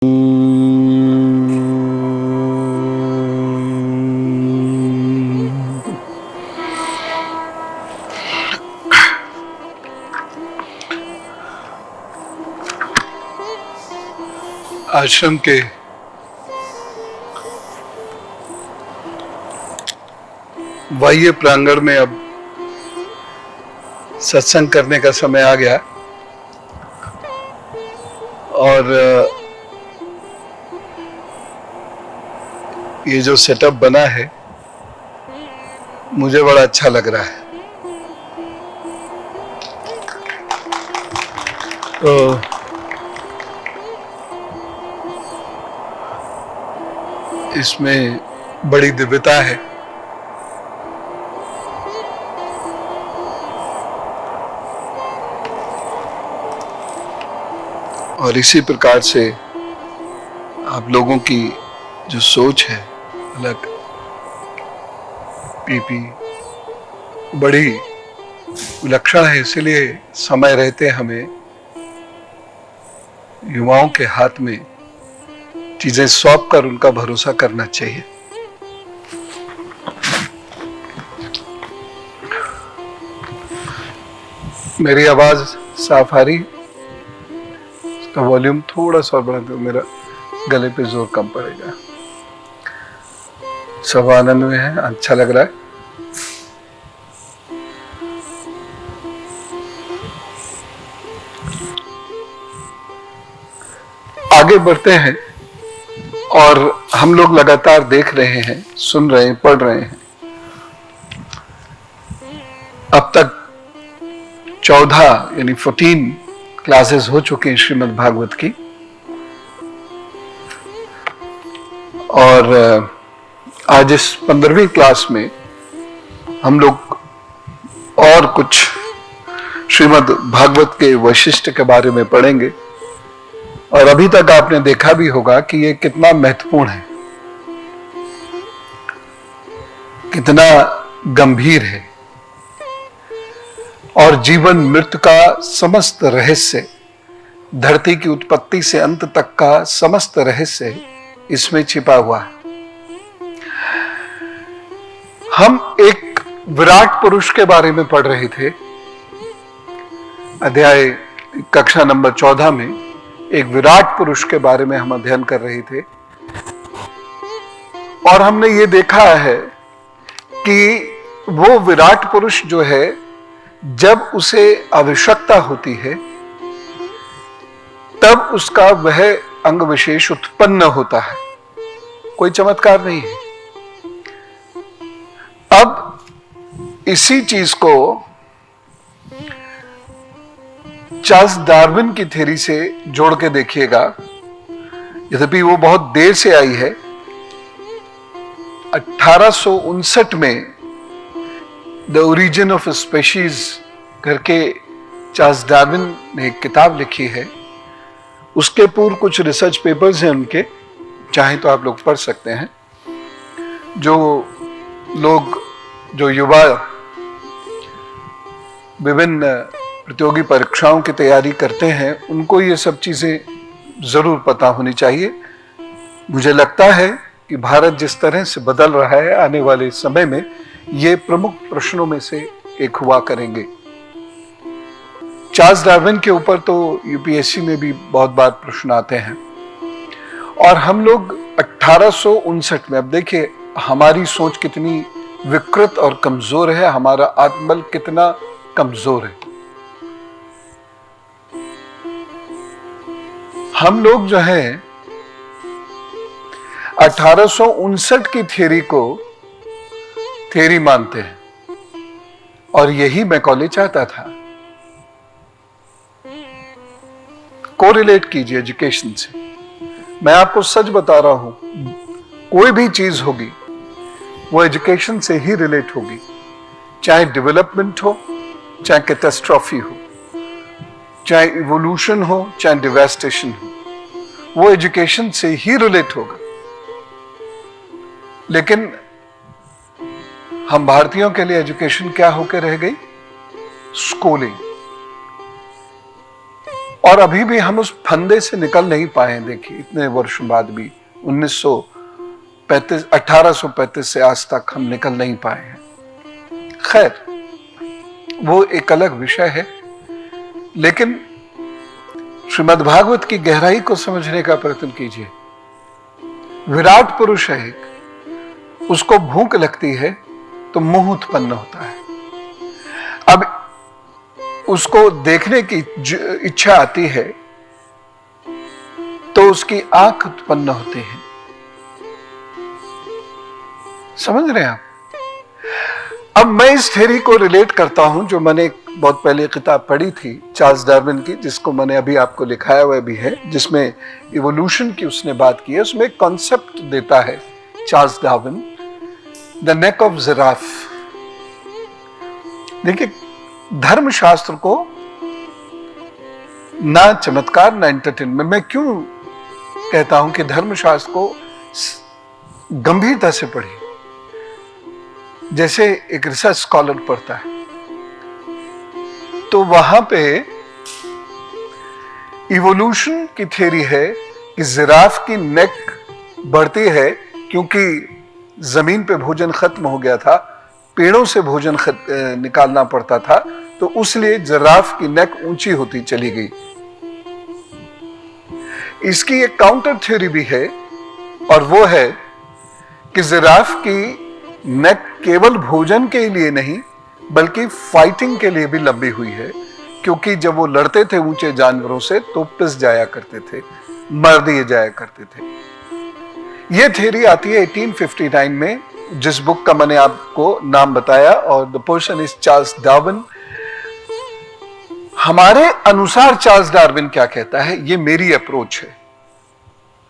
आश्रम के बाह्य प्रांगण में अब सत्संग करने का समय आ गया और ये जो सेटअप बना है मुझे बड़ा अच्छा लग रहा है। तो इसमें बड़ी दिव्यता है और इसी प्रकार से आप लोगों की जो सोच है अलग पीपी बड़ी विलक्षण है। इसलिए समय रहते हमें युवाओं के हाथ में चीजें सौंप कर उनका भरोसा करना चाहिए। मेरी आवाज साफ आ रही? इसका वॉल्यूम थोड़ा सा बढ़ा दो, मेरा गले पे जोर कम पड़ेगा। सब आनंद में है, अच्छा लग रहा है। आगे बढ़ते हैं और हम लोग लगातार देख रहे हैं, सुन रहे हैं, पढ़ रहे हैं। अब तक 14 यानी 14 क्लासेस हो चुके हैं श्रीमद् भागवत की और आज इस 15वीं क्लास में हम लोग और कुछ श्रीमद् भागवत के वैशिष्ट्य के बारे में पढ़ेंगे। और अभी तक आपने देखा भी होगा कि ये कितना महत्वपूर्ण है, कितना गंभीर है और जीवन मृत्यु का समस्त रहस्य, धरती की उत्पत्ति से अंत तक का समस्त रहस्य इसमें छिपा हुआ है। हम एक विराट पुरुष के बारे में पढ़ रहे थे, अध्याय कक्षा नंबर 14 में एक विराट पुरुष के बारे में हम अध्ययन कर रहे थे और हमने ये देखा है कि वो विराट पुरुष जो है, जब उसे आवश्यकता होती है तब उसका वह अंग विशेष उत्पन्न होता है, कोई चमत्कार नहीं है। अब इसी चीज को चार्ल्स डार्विन की थ्योरी से जोड़ के देखिएगा। यद्यपि वो बहुत देर से आई है, 1859 में द ओरिजिन ऑफ स्पीशीज करके चार्ल्स डार्विन ने एक किताब लिखी है। उसके पूर्व कुछ रिसर्च पेपर्स हैं उनके, चाहें तो आप लोग पढ़ सकते हैं। जो युवा विभिन्न प्रतियोगी परीक्षाओं की तैयारी करते हैं, उनको ये सब चीजें जरूर पता होनी चाहिए। मुझे लगता है कि भारत जिस तरह से बदल रहा है, आने वाले समय में ये प्रमुख प्रश्नों में से एक हुआ करेंगे। चार्ल्स डार्विन के ऊपर तो यूपीएससी में भी बहुत बार प्रश्न आते हैं और हम लोग 1859 में, अब देखिए हमारी सोच कितनी विकृत और कमजोर है, हमारा आत्मबल कितना कमजोर है। हम लोग जो है 1859 की थ्योरी को थ्योरी मानते हैं और यही मैकॉले चाहता था। कोरिलेट कीजिए एजुकेशन से। मैं आपको सच बता रहा हूं, कोई भी चीज होगी वो एजुकेशन से ही रिलेट होगी, चाहे डेवलपमेंट हो, चाहे कैटास्ट्रॉफी हो, चाहे इवोल्यूशन हो, चाहे डिवास्टेशन हो, वो एजुकेशन से ही रिलेट होगा। लेकिन हम भारतीयों के लिए एजुकेशन क्या होकर रह गई? स्कूलिंग। और अभी भी हम उस फंदे से निकल नहीं पाए हैं। देखिए इतने वर्षों बाद भी 1835 से आज तक हम निकल नहीं पाए हैं। खैर वो एक अलग विषय है, लेकिन श्रीमद् भागवत की गहराई को समझने का प्रयत्न कीजिए। विराट पुरुष है एक, उसको भूख लगती है तो मोह उत्पन्न होता है। अब उसको देखने की इच्छा आती है तो उसकी आंख उत्पन्न होती है। समझ रहे हैं आप? अब मैं इस थ्योरी को रिलेट करता हूं जो मैंने बहुत पहले किताब पढ़ी थी चार्ल्स डार्विन की, जिसको मैंने अभी आपको लिखाया हुआ भी है, जिसमें इवोल्यूशन की उसने बात की है। उसमें एक कॉन्सेप्ट देता है Charles Darwin, the neck of giraffe. देखिए धर्मशास्त्र को ना चमत्कार ना एंटरटेनमेंट, मैं क्यों कहता हूं कि धर्मशास्त्र को गंभीरता से पढ़िए, जैसे एक रिसर्च स्कॉलर पढ़ता है। तो वहां पे इवोल्यूशन की थ्योरी है कि जिराफ की नेक बढ़ती है क्योंकि जमीन पे भोजन खत्म हो गया था, पेड़ों से भोजन निकालना पड़ता था, तो उसलिए जिराफ की नेक ऊंची होती चली गई। इसकी एक काउंटर थ्योरी भी है, और वो है कि जिराफ की नेक केवल भोजन के लिए नहीं बल्कि फाइटिंग के लिए भी लंबी हुई है, क्योंकि जब वो लड़ते थे ऊंचे जानवरों से तो पिस जाया करते थे, मर दिए जाया करते थे। यह थ्योरी आती है 1859 में, जिस बुक का मैंने आपको नाम बताया, और the person is Charles Darwin. हमारे अनुसार चार्ल्स डार्विन क्या कहता है, ये मेरी अप्रोच है।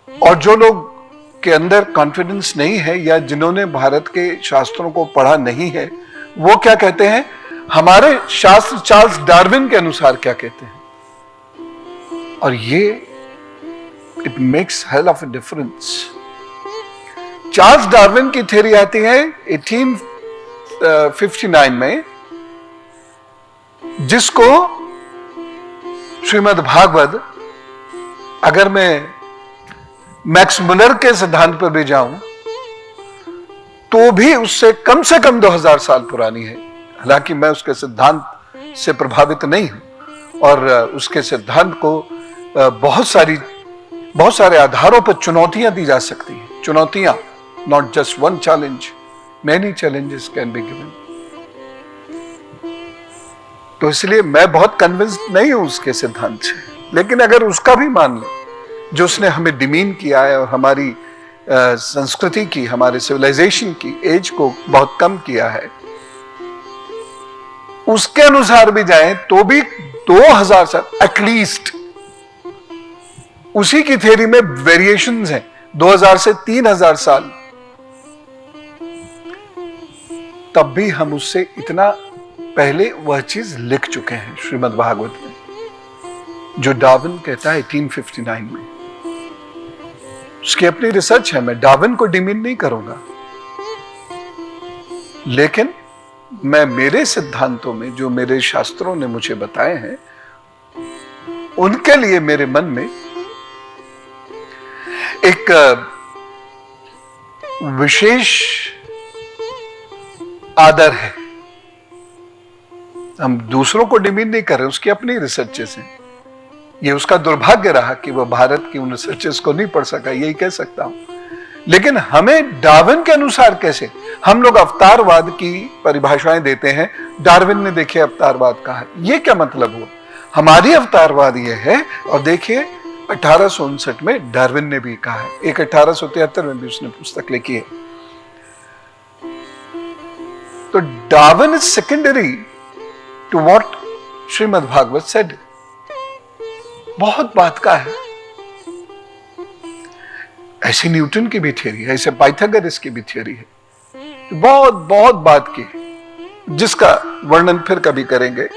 और जो लोग के अंदर कॉन्फिडेंस नहीं है या जिन्होंने भारत के शास्त्रों को पढ़ा नहीं है, वो क्या कहते हैं, हमारे शास्त्र चार्ल्स डार्विन के अनुसार क्या कहते हैं। और ये it makes hell of a difference. Charles Darwin की थ्योरी आती है 1859 में, जिसको श्रीमद् भागवत, अगर मैं मैक्स मुलर के सिद्धांत पर भी जाऊं तो भी उससे कम 2000 साल पुरानी है। हालांकि मैं उसके सिद्धांत से प्रभावित नहीं हूं, और उसके सिद्धांत को बहुत सारे आधारों पर चुनौतियां दी जा सकती हैं। चुनौतियां, not just one challenge, many challenges can be given. तो इसलिए मैं बहुत कन्विंस्ड नहीं हूं उसके सिद्धांत से, लेकिन अगर उसका भी मान लें, जो उसने हमें डिमीन किया है और हमारी संस्कृति की, हमारे सिविलाइजेशन की एज को बहुत कम किया है, उसके अनुसार भी जाएं तो भी 2000 साल एटलीस्ट। उसी की थ्योरी में वेरिएशंस हैं 2000 से 3000 साल, तब भी हम उससे इतना पहले वह चीज लिख चुके हैं श्रीमद् भागवत में, जो डार्विन कहता है 1859 में। उसकी अपनी रिसर्च है, मैं डार्विन को डिमीन नहीं करूंगा, लेकिन मैं मेरे सिद्धांतों में जो मेरे शास्त्रों ने मुझे बताए हैं, उनके लिए मेरे मन में एक विशेष आदर है। हम दूसरों को डिमीन नहीं कर रहे, उसकी अपनी रिसर्चेस हैं। ये उसका दुर्भाग्य रहा कि वह भारत की उन रिसर्चेस को नहीं पढ़ सका, यही कह सकता हूं। लेकिन हमें डार्विन के अनुसार कैसे, हम लोग अवतारवाद की परिभाषाएं देते हैं, डार्विन ने देखिए अवतारवाद कहा, ये क्या मतलब हुआ? हमारी अवतारवाद ये है, और देखिए 1859 में डार्विन ने भी कहा है, एक 1873 में भी उसने पुस्तक लिखी है। तो Darwin is secondary to what Shrimad Bhagavat said. बहुत बात का है। ऐसे न्यूटन की भी थ्योरी है, ऐसे पाइथागोरस की भी थ्योरी है, बहुत बहुत बात की, जिसका वर्णन फिर कभी करेंगे।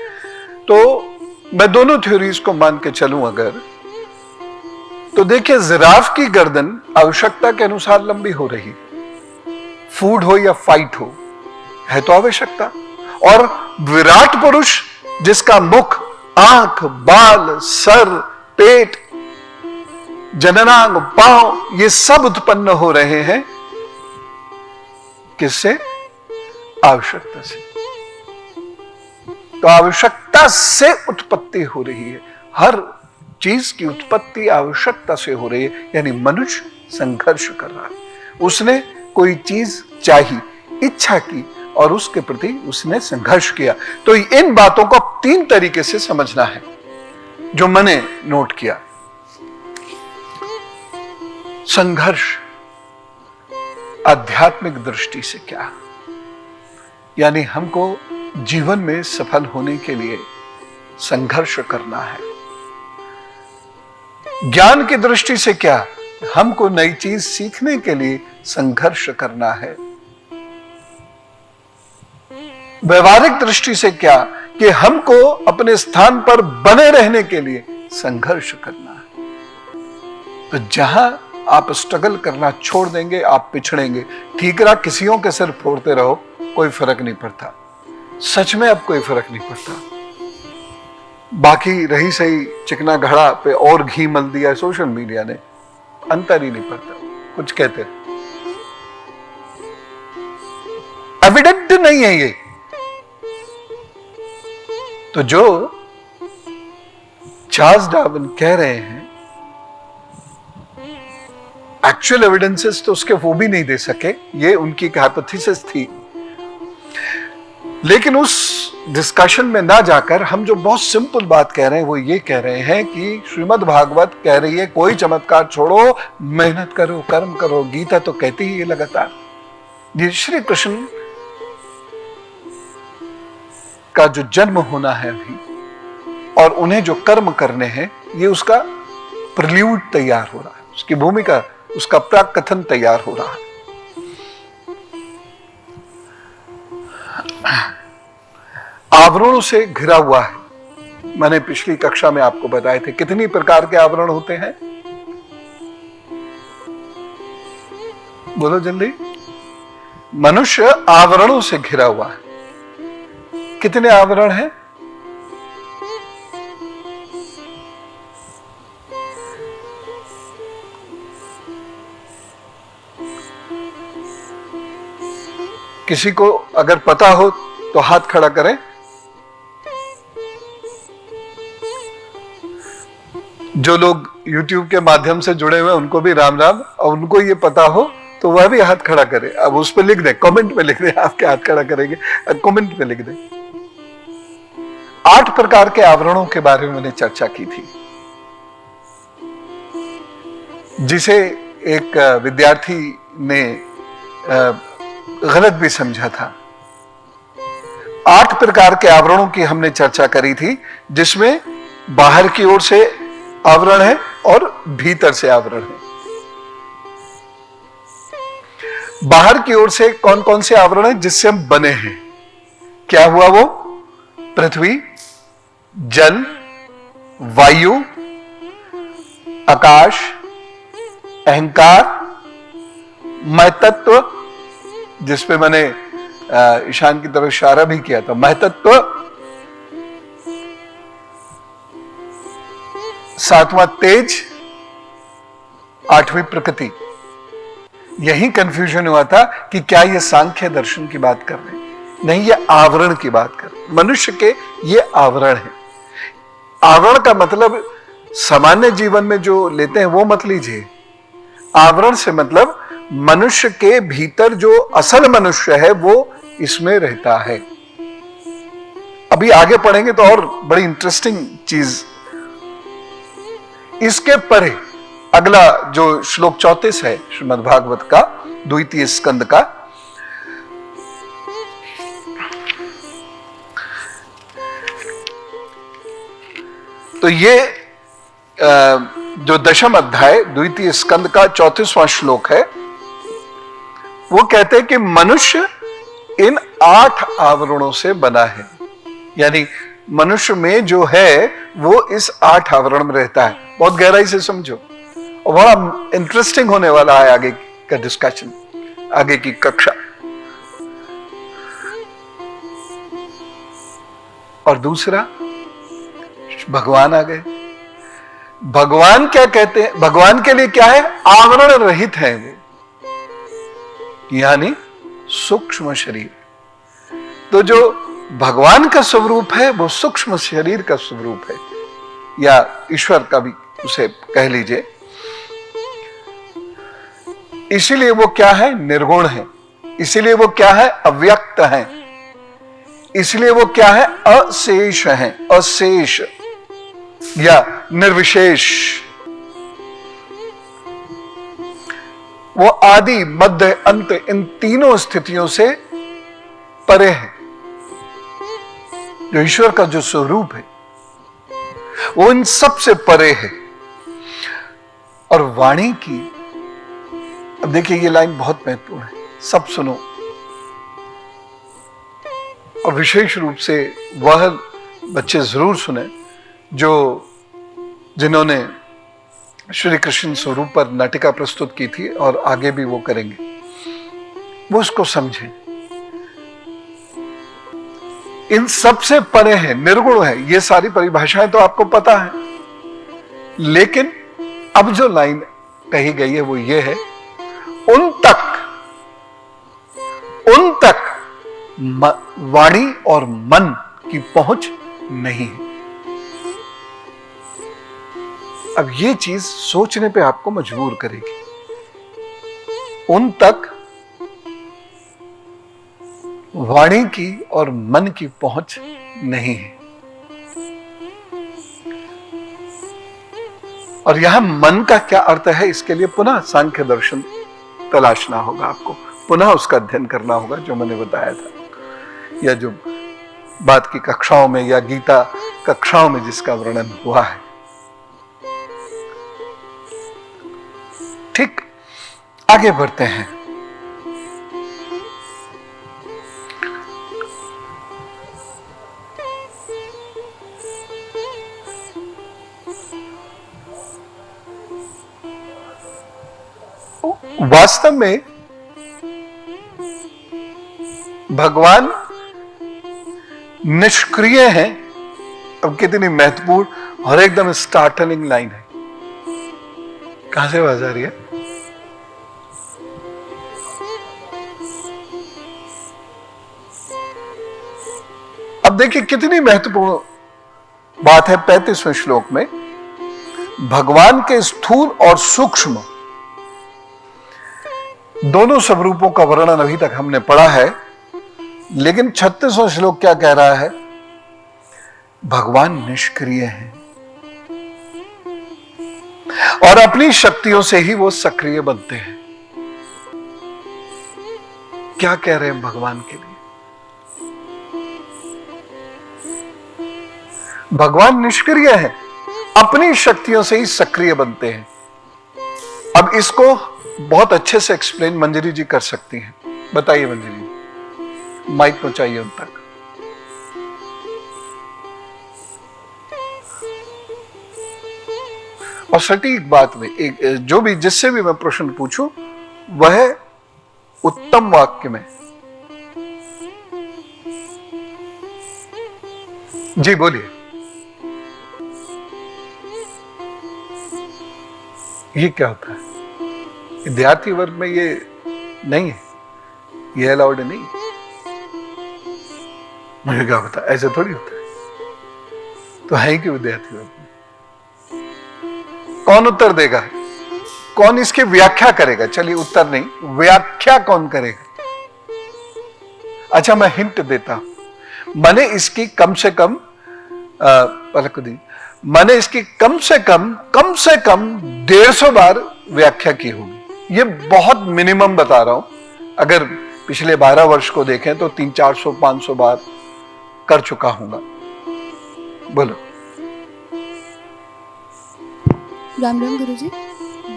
तो मैं दोनों थ्योरीज को मान के चलूं अगर, तो देखिए जिराफ की गर्दन आवश्यकता के अनुसार लंबी हो रही, फूड हो या फाइट हो, है तो आवश्यकता। और विराट पुरुष जिसका मुख, आंख, बाल, सर, पेट, जननांग, पांव, ये सब उत्पन्न हो रहे हैं किससे? आवश्यकता से। तो आवश्यकता से उत्पत्ति हो रही है, हर चीज की उत्पत्ति आवश्यकता से हो रही है, यानी मनुष्य संघर्ष कर रहा है। उसने कोई चीज चाही, इच्छा की, और उसके प्रति उसने संघर्ष किया। तो इन बातों को 3 तरीके से समझना है जो मैंने नोट किया। संघर्ष आध्यात्मिक दृष्टि से क्या, यानी हमको जीवन में सफल होने के लिए संघर्ष करना है। ज्ञान की दृष्टि से क्या, हमको नई चीज सीखने के लिए संघर्ष करना है। व्यवहारिक दृष्टि से क्या, कि हमको अपने स्थान पर बने रहने के लिए संघर्ष करना है। तो जहां आप स्ट्रगल करना छोड़ देंगे, आप पिछड़ेंगे। ठीकरा किसियों के सिर फोड़ते रहो, कोई फर्क नहीं पड़ता। सच में अब कोई फर्क नहीं पड़ता। बाकी रही सही चिकना घड़ा पे और घी मल दिया सोशल मीडिया ने, अंतर ही नहीं पड़ता। कुछ कहते एविडेंट नहीं है ये। तो जो चार्ल्स डार्विन कह रहे हैं, एक्चुअल एविडेंसेस तो उसके वो भी नहीं दे सके, ये उनकी हाइपोथेसिस थी। लेकिन उस डिस्कशन में ना जाकर हम जो बहुत सिंपल बात कह रहे हैं वो ये कह रहे हैं कि श्रीमद् भागवत कह रही है कोई चमत्कार छोड़ो, मेहनत करो, कर्म करो। गीता तो कहती ही है लगातार। ये श्री कृष्ण का जो जन्म होना है अभी, और उन्हें जो कर्म करने हैं, ये उसका प्रल्यूड तैयार हो रहा है, उसकी भूमिका, उसका प्राक कथन तैयार हो रहा है। आवरणों से घिरा हुआ है। मैंने पिछली कक्षा में आपको बताए थे कितनी प्रकार के आवरण होते हैं, बोलो जल्दी। मनुष्य आवरणों से घिरा हुआ है। कितने आवरण हैं? किसी को अगर पता हो तो हाथ खड़ा करें। जो लोग YouTube के माध्यम से जुड़े हुए उनको भी राम राम, और उनको ये पता हो तो वह भी हाथ खड़ा करे। अब उस पर लिख दे, कमेंट में लिख दे, आपके हाथ खड़ा करेंगे, कमेंट में लिख दे। 8 प्रकार के आवरणों के बारे में मैंने चर्चा की थी, जिसे एक विद्यार्थी ने गलत भी समझा था। 8 प्रकार के आवरणों की हमने चर्चा करी थी, जिसमें बाहर की ओर से आवरण है और भीतर से आवरण है। बाहर की ओर से कौन कौन से आवरण है जिससे हम बने हैं? क्या हुआ वो? पृथ्वी, जल, वायु, आकाश, अहंकार, मैं तत्व, जिसपे मैंने ईशान की तरफ इशारा भी किया था, मैं तत्व, 7वां तेज, 8वीं प्रकृति। यही कंफ्यूजन हुआ था कि क्या ये सांख्य दर्शन की बात कर रहे हैं? नहीं, ये आवरण की बात कर रहे हैं। मनुष्य के ये आवरण है। आवरण का मतलब सामान्य जीवन में जो लेते हैं वो मत लीजिए। आवरण से मतलब मनुष्य के भीतर जो असल मनुष्य है वो इसमें रहता है। अभी आगे पढ़ेंगे तो और बड़ी इंटरेस्टिंग चीज। इसके परे अगला जो श्लोक 34 है श्रीमद् भागवत का 2 स्कंद का, तो ये जो 10वां अध्याय 2 स्कंद का 34वां श्लोक है, वो कहते हैं कि मनुष्य इन 8 आवरणों से बना है। यानी मनुष्य में जो है वो इस 8 आवरण में रहता है। बहुत गहराई से समझो, और बड़ा इंटरेस्टिंग होने वाला है आगे का डिस्कशन, आगे की कक्षा। और दूसरा, भगवान आ गए। भगवान क्या कहते हैं, भगवान के लिए क्या है, आवरण रहित है वो, यानी सूक्ष्म शरीर। तो जो भगवान का स्वरूप है वो सूक्ष्म शरीर का स्वरूप है, या ईश्वर का भी उसे कह लीजिए। इसीलिए वो क्या है, निर्गुण है। इसीलिए वो क्या है, अव्यक्त है। इसलिए वो क्या है, अशेष है, अशेष या निर्विशेष। वो आदि मध्य अंत इन तीनों स्थितियों से परे है। जो ईश्वर का जो स्वरूप है वो इन सब से परे है। और वाणी की, अब देखिए ये लाइन बहुत महत्वपूर्ण है, सब सुनो। और विशेष रूप से वह बच्चे जरूर सुने जिन्होंने श्री कृष्ण स्वरूप पर नाटिका प्रस्तुत की थी और आगे भी वो करेंगे, वो उसको समझें। इन सब से परे है, निर्गुण है। ये सारी परिभाषाएं तो आपको पता है, लेकिन अब जो लाइन कही गई है वो ये है, उन तक वाणी और मन की पहुंच नहीं है। अब ये चीज सोचने पे आपको मजबूर करेगी। उन तक वाणी की और मन की पहुंच नहीं है। और यहां मन का क्या अर्थ है, इसके लिए पुनः सांख्य दर्शन तलाशना होगा आपको, पुनः उसका अध्ययन करना होगा, जो मैंने बताया था, या जो बात की कक्षाओं में या गीता कक्षाओं में जिसका वर्णन हुआ है। ठीक, आगे बढ़ते हैं। वास्तव में भगवान निष्क्रिय है। अब कितनी महत्वपूर्ण और एकदम स्टार्टलिंग लाइन है। कहां से आवाज आ रही है? अब देखिए कितनी महत्वपूर्ण बात है 35वें श्लोक में। भगवान के स्थूल और सूक्ष्म दोनों स्वरूपों का वर्णन अभी तक हमने पढ़ा है, लेकिन 36वां श्लोक क्या कह रहा है? भगवान निष्क्रिय है और अपनी शक्तियों से ही वो सक्रिय बनते हैं। क्या कह रहे हैं भगवान के लिए? भगवान निष्क्रिय है, अपनी शक्तियों से ही सक्रिय बनते हैं। अब इसको बहुत अच्छे से एक्सप्लेन मंजरी जी कर सकती हैं। बताइए मंजरी जी, माइक पहुंचाइए उन तक। और सटीक बात में जो भी जिससे भी मैं प्रश्न पूछूं वह उत्तम वाक्य में। जी बोलिए। ये क्या होता है? विद्यार्थी वर्ग में ये नहीं है, ये अलाउड नहीं है। मुझे क्या पता, ऐसे थोड़ी होता है। तो है कि विद्यार्थी वर्ग में कौन उत्तर देगा? कौन इसकी व्याख्या करेगा? चलिए उत्तर नहीं, व्याख्या कौन करेगा? अच्छा मैं हिंट देता हूं। मैंने इसकी कम से कम मैंने इसकी कम से कम 150 बार व्याख्या की होगी। ये बहुत मिनिमम बता रहा हूं। अगर पिछले 12 वर्ष को देखें तो 300-400-500 बार कर चुका हूंगा। बोलो। राम राम गुरुजी।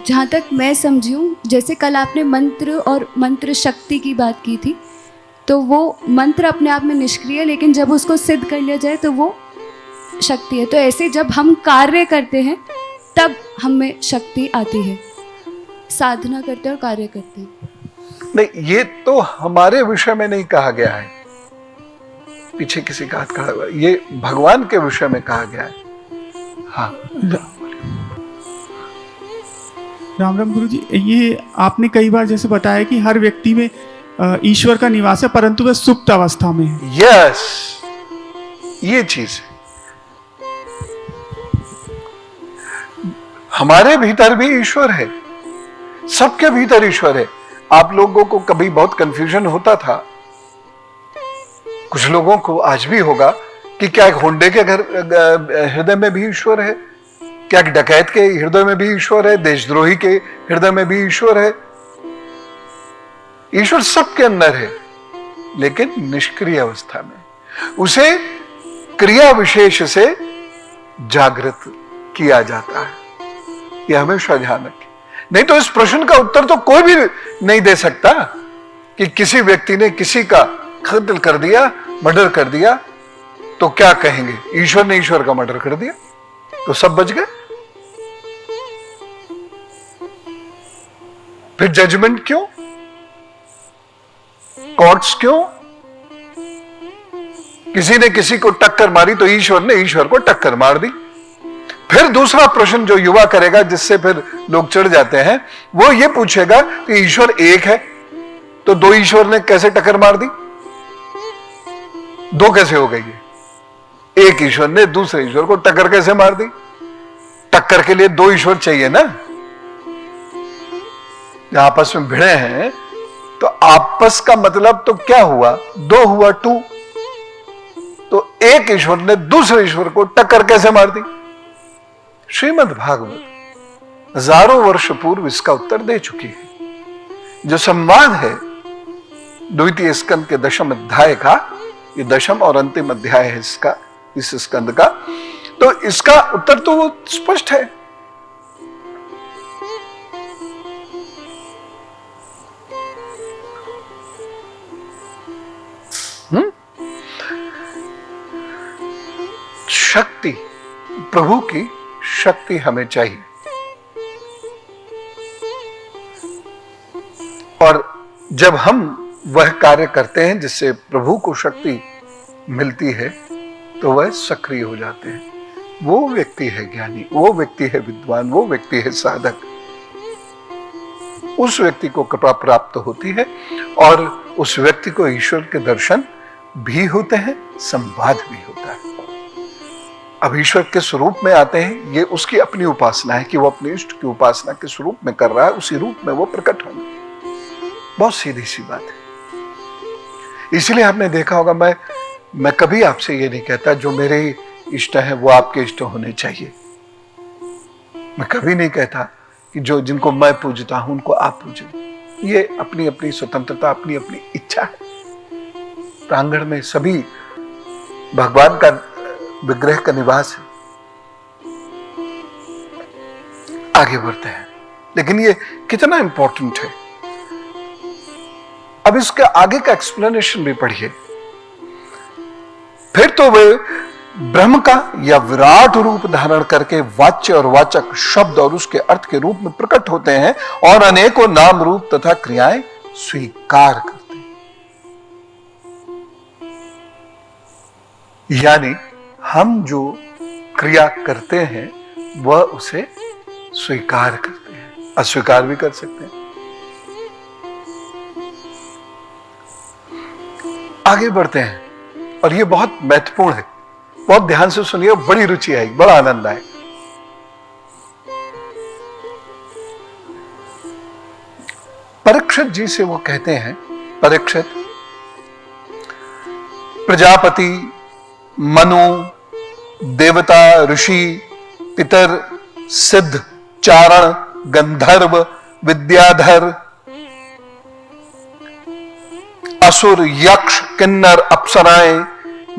जहाँ तक मैं समझी हूँ, जैसे कल आपने मंत्र और मंत्र शक्ति की बात की थी, तो वो मंत्र अपने आप में निष्क्रिय है, लेकिन जब उसको सिद्ध कर लिया जाए तो वो शक्ति है। तो ऐसे जब हम कार्य करते हैं तब हमें शक्ति आती है, साधना करते हैं और कार्य करते हैं। नहीं, ये तो हमारे विषय में नहीं कहा गया है, पीछे किसी का हाथ खड़ा हुआ, ये भगवान के विषय में कहा गया है। हाँ राम राम गुरु जी, ये आपने कई बार जैसे बताया कि हर व्यक्ति में ईश्वर का निवास है, परंतु वह सुप्त अवस्था में है। यस, ये चीज है। हमारे भीतर भी ईश्वर है, सबके भीतर ईश्वर है। आप लोगों को कभी बहुत कंफ्यूजन होता था, कुछ लोगों को आज भी होगा कि क्या एक होंडे के घर हृदय में भी ईश्वर है, क्या एक डकैत के हृदय में भी ईश्वर है, देशद्रोही के हृदय में भी ईश्वर है। ईश्वर सबके अंदर है, लेकिन निष्क्रिय अवस्था में उसे क्रिया विशेष से जागृत किया जाता है। यह हमेशा ध्यान रखें। नहीं तो इस प्रश्न का उत्तर तो कोई भी नहीं दे सकता कि किसी व्यक्ति ने किसी का कत्ल कर दिया, मर्डर कर दिया, तो क्या कहेंगे? ईश्वर ने ईश्वर का मर्डर कर दिया तो सब बच गए। फिर जजमेंट क्यों? कोर्ट्स क्यों? किसी ने किसी को टक्कर मारी तो ईश्वर ने ईश्वर को टक्कर मार दी। फिर दूसरा प्रश्न जो युवा करेगा, जिससे फिर लोग चिढ़ जाते हैं, वो ये पूछेगा कि ईश्वर एक है तो दो ईश्वर ने कैसे टक्कर मार दी? दो कैसे हो गई है? एक ईश्वर ने दूसरे ईश्वर को टक्कर कैसे मार दी? टक्कर के लिए दो ईश्वर चाहिए ना। जब आपस में भिड़े हैं तो आपस का मतलब तो क्या हुआ? दो हुआ, टू। तो एक ईश्वर ने दूसरे ईश्वर को टक्कर कैसे मार दी? श्रीमद् भागवत हजारों वर्ष पूर्व इसका उत्तर दे चुकी है। जो संवाद है द्वितीय स्कंद के 10वें अध्याय का, ये 10वां और अंतिम अध्याय है इसका, इस स्कंद का, तो इसका उत्तर तो वो स्पष्ट है। शक्ति, प्रभु की शक्ति हमें चाहिए, और जब हम वह कार्य करते हैं जिससे प्रभु को शक्ति मिलती है तो वह सक्रिय हो जाते हैं। वो व्यक्ति है ज्ञानी, वो व्यक्ति है विद्वान, वो व्यक्ति है साधक। उस व्यक्ति को कृपा प्राप्त होती है और उस व्यक्ति को ईश्वर के दर्शन भी होते हैं, संवाद भी होता है। अब ईश्वर के स्वरूप में आते हैं, ये उसकी अपनी उपासना है कि वो अपने इष्ट की उपासना के स्वरूप में कर रहा है, उसी रूप में वो प्रकट होंगे। बहुत सीधी सी बात है। इसलिए आपने देखा होगा, मैं कभी आपसे ये नहीं कहता जो मेरे इष्ट हैं वो आपके इष्ट होने चाहिए। मैं कभी नहीं कहता कि जो जिनको मैं पूजता हूं उनको आप पूजें। ये अपनी अपनी स्वतंत्रता, अपनी अपनी इच्छा है। प्रांगण में सभी भगवान का विग्रह का निवास है। आगे बढ़ते हैं, लेकिन ये कितना इंपॉर्टेंट है। अब इसके आगे का एक्सप्लेनेशन भी पढ़िए। फिर तो वे ब्रह्म का या विराट रूप धारण करके वाच्य और वाचक शब्द और उसके अर्थ के रूप में प्रकट होते हैं और अनेकों नाम रूप तथा क्रियाएं स्वीकार करते हैं। यानी हम जो क्रिया करते हैं वह उसे स्वीकार करते हैं, अस्वीकार भी कर सकते हैं। आगे बढ़ते हैं, और ये बहुत महत्वपूर्ण है, बहुत ध्यान से सुनिए, बड़ी रुचि आएगी, बड़ा आनंद आएगा। परीक्षित जी से वो कहते हैं, परीक्षित, प्रजापति, मनु, देवता, ऋषि, पितर, सिद्ध, चारण, गंधर्व, विद्याधर, असुर, यक्ष, किन्नर, अप्सराएं,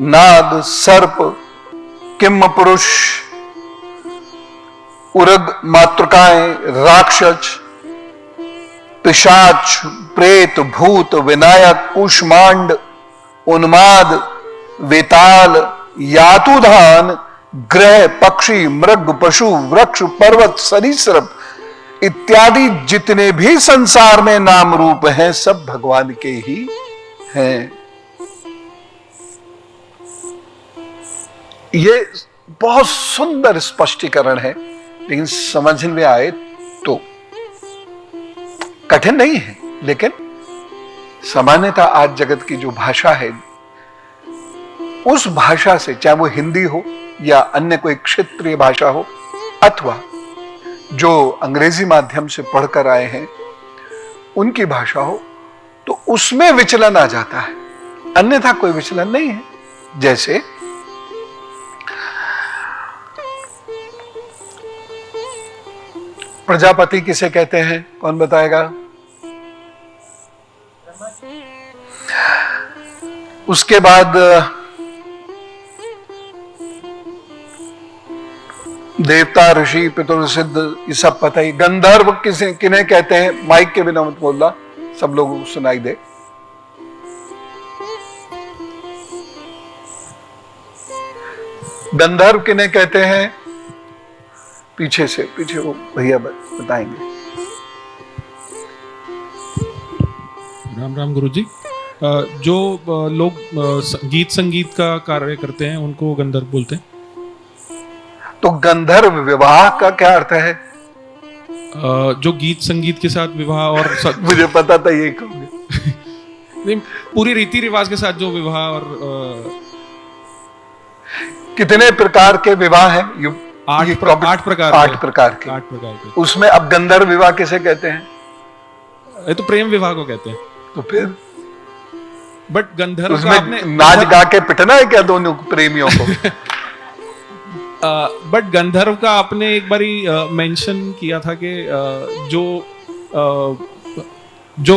नाग, सर्प, किम पुरुष, उरग, मातृकाएं, राक्षस, पिशाच, प्रेत, भूत, विनायक, कूष्मांड, उन्माद, वेताल, यातुधान, ग्रह, पक्षी, मृग, पशु, वृक्ष, पर्वत, सरीसृप इत्यादि जितने भी संसार में नाम रूप हैं सब भगवान के ही हैं। ये बहुत सुंदर स्पष्टीकरण है, लेकिन समझ में आए तो कठिन नहीं है, लेकिन सामान्यतः आज जगत की जो भाषा है, उस भाषा से, चाहे वो हिंदी हो या अन्य कोई क्षेत्रीय भाषा हो, अथवा जो अंग्रेजी माध्यम से पढ़कर आए हैं उनकी भाषा हो, तो उसमें विचलन आ जाता है, अन्यथा कोई विचलन नहीं है। जैसे प्रजापति किसे कहते हैं, कौन बताएगा? उसके बाद देवता, ऋषि, पितृ, सिद्ध, ये सब पता ही। गंधर्व किसे किन्हें कहते हैं? माइक के बिना मत बोलना, सब लोगों को सुनाई दे। गंधर्व किन्हें कहते हैं? पीछे वो भैया बताएंगे। राम राम गुरुजी। जो लोग गीत संगीत का कार्य करते हैं उनको गंधर्व बोलते हैं। तो गंधर्व विवाह का क्या अर्थ है? जो गीत संगीत के साथ विवाह और मुझे पता था ये कहोगे। नहीं, पूरी रीति रिवाज के साथ जो विवाह और कितने प्रकार के विवाह हैं? 8 प्रकार के। उसमें अब गंधर्व विवाह किसे कहते हैं? ये तो प्रेम विवाह को कहते हैं। तो फिर बट गंधर्व उसमें आपने नाच गा के पिटना है क्या दोनों प्रेमियों को? बट गंधर्व का आपने एक बारी मेंशन किया था कि जो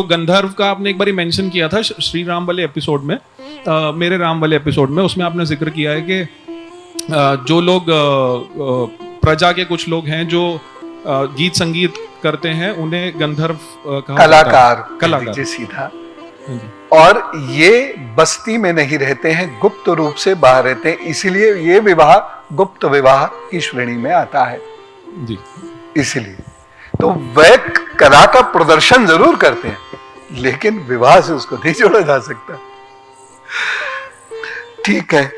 गंधर्व का आपने एक बारी मेंशन किया था श्री राम वाले एपिसोड में, मेरे राम वाले एपिसोड में, उसमें आपने जिक्र किया है कि जो लोग प्रजा के कुछ लोग हैं जो गीत संगीत करते हैं उन्हें गंधर्व कलाकार सीधा। और ये बस्ती में नहीं रहते हैं, गुप्त रूप से बाहर रहते हैं, इसीलिए ये विवाह गुप्त विवाह की श्रेणी में आता है जी। इसलिए तो वह कला का प्रदर्शन जरूर करते हैं, लेकिन विवाह से उसको नहीं जोड़ा जा सकता। ठीक है,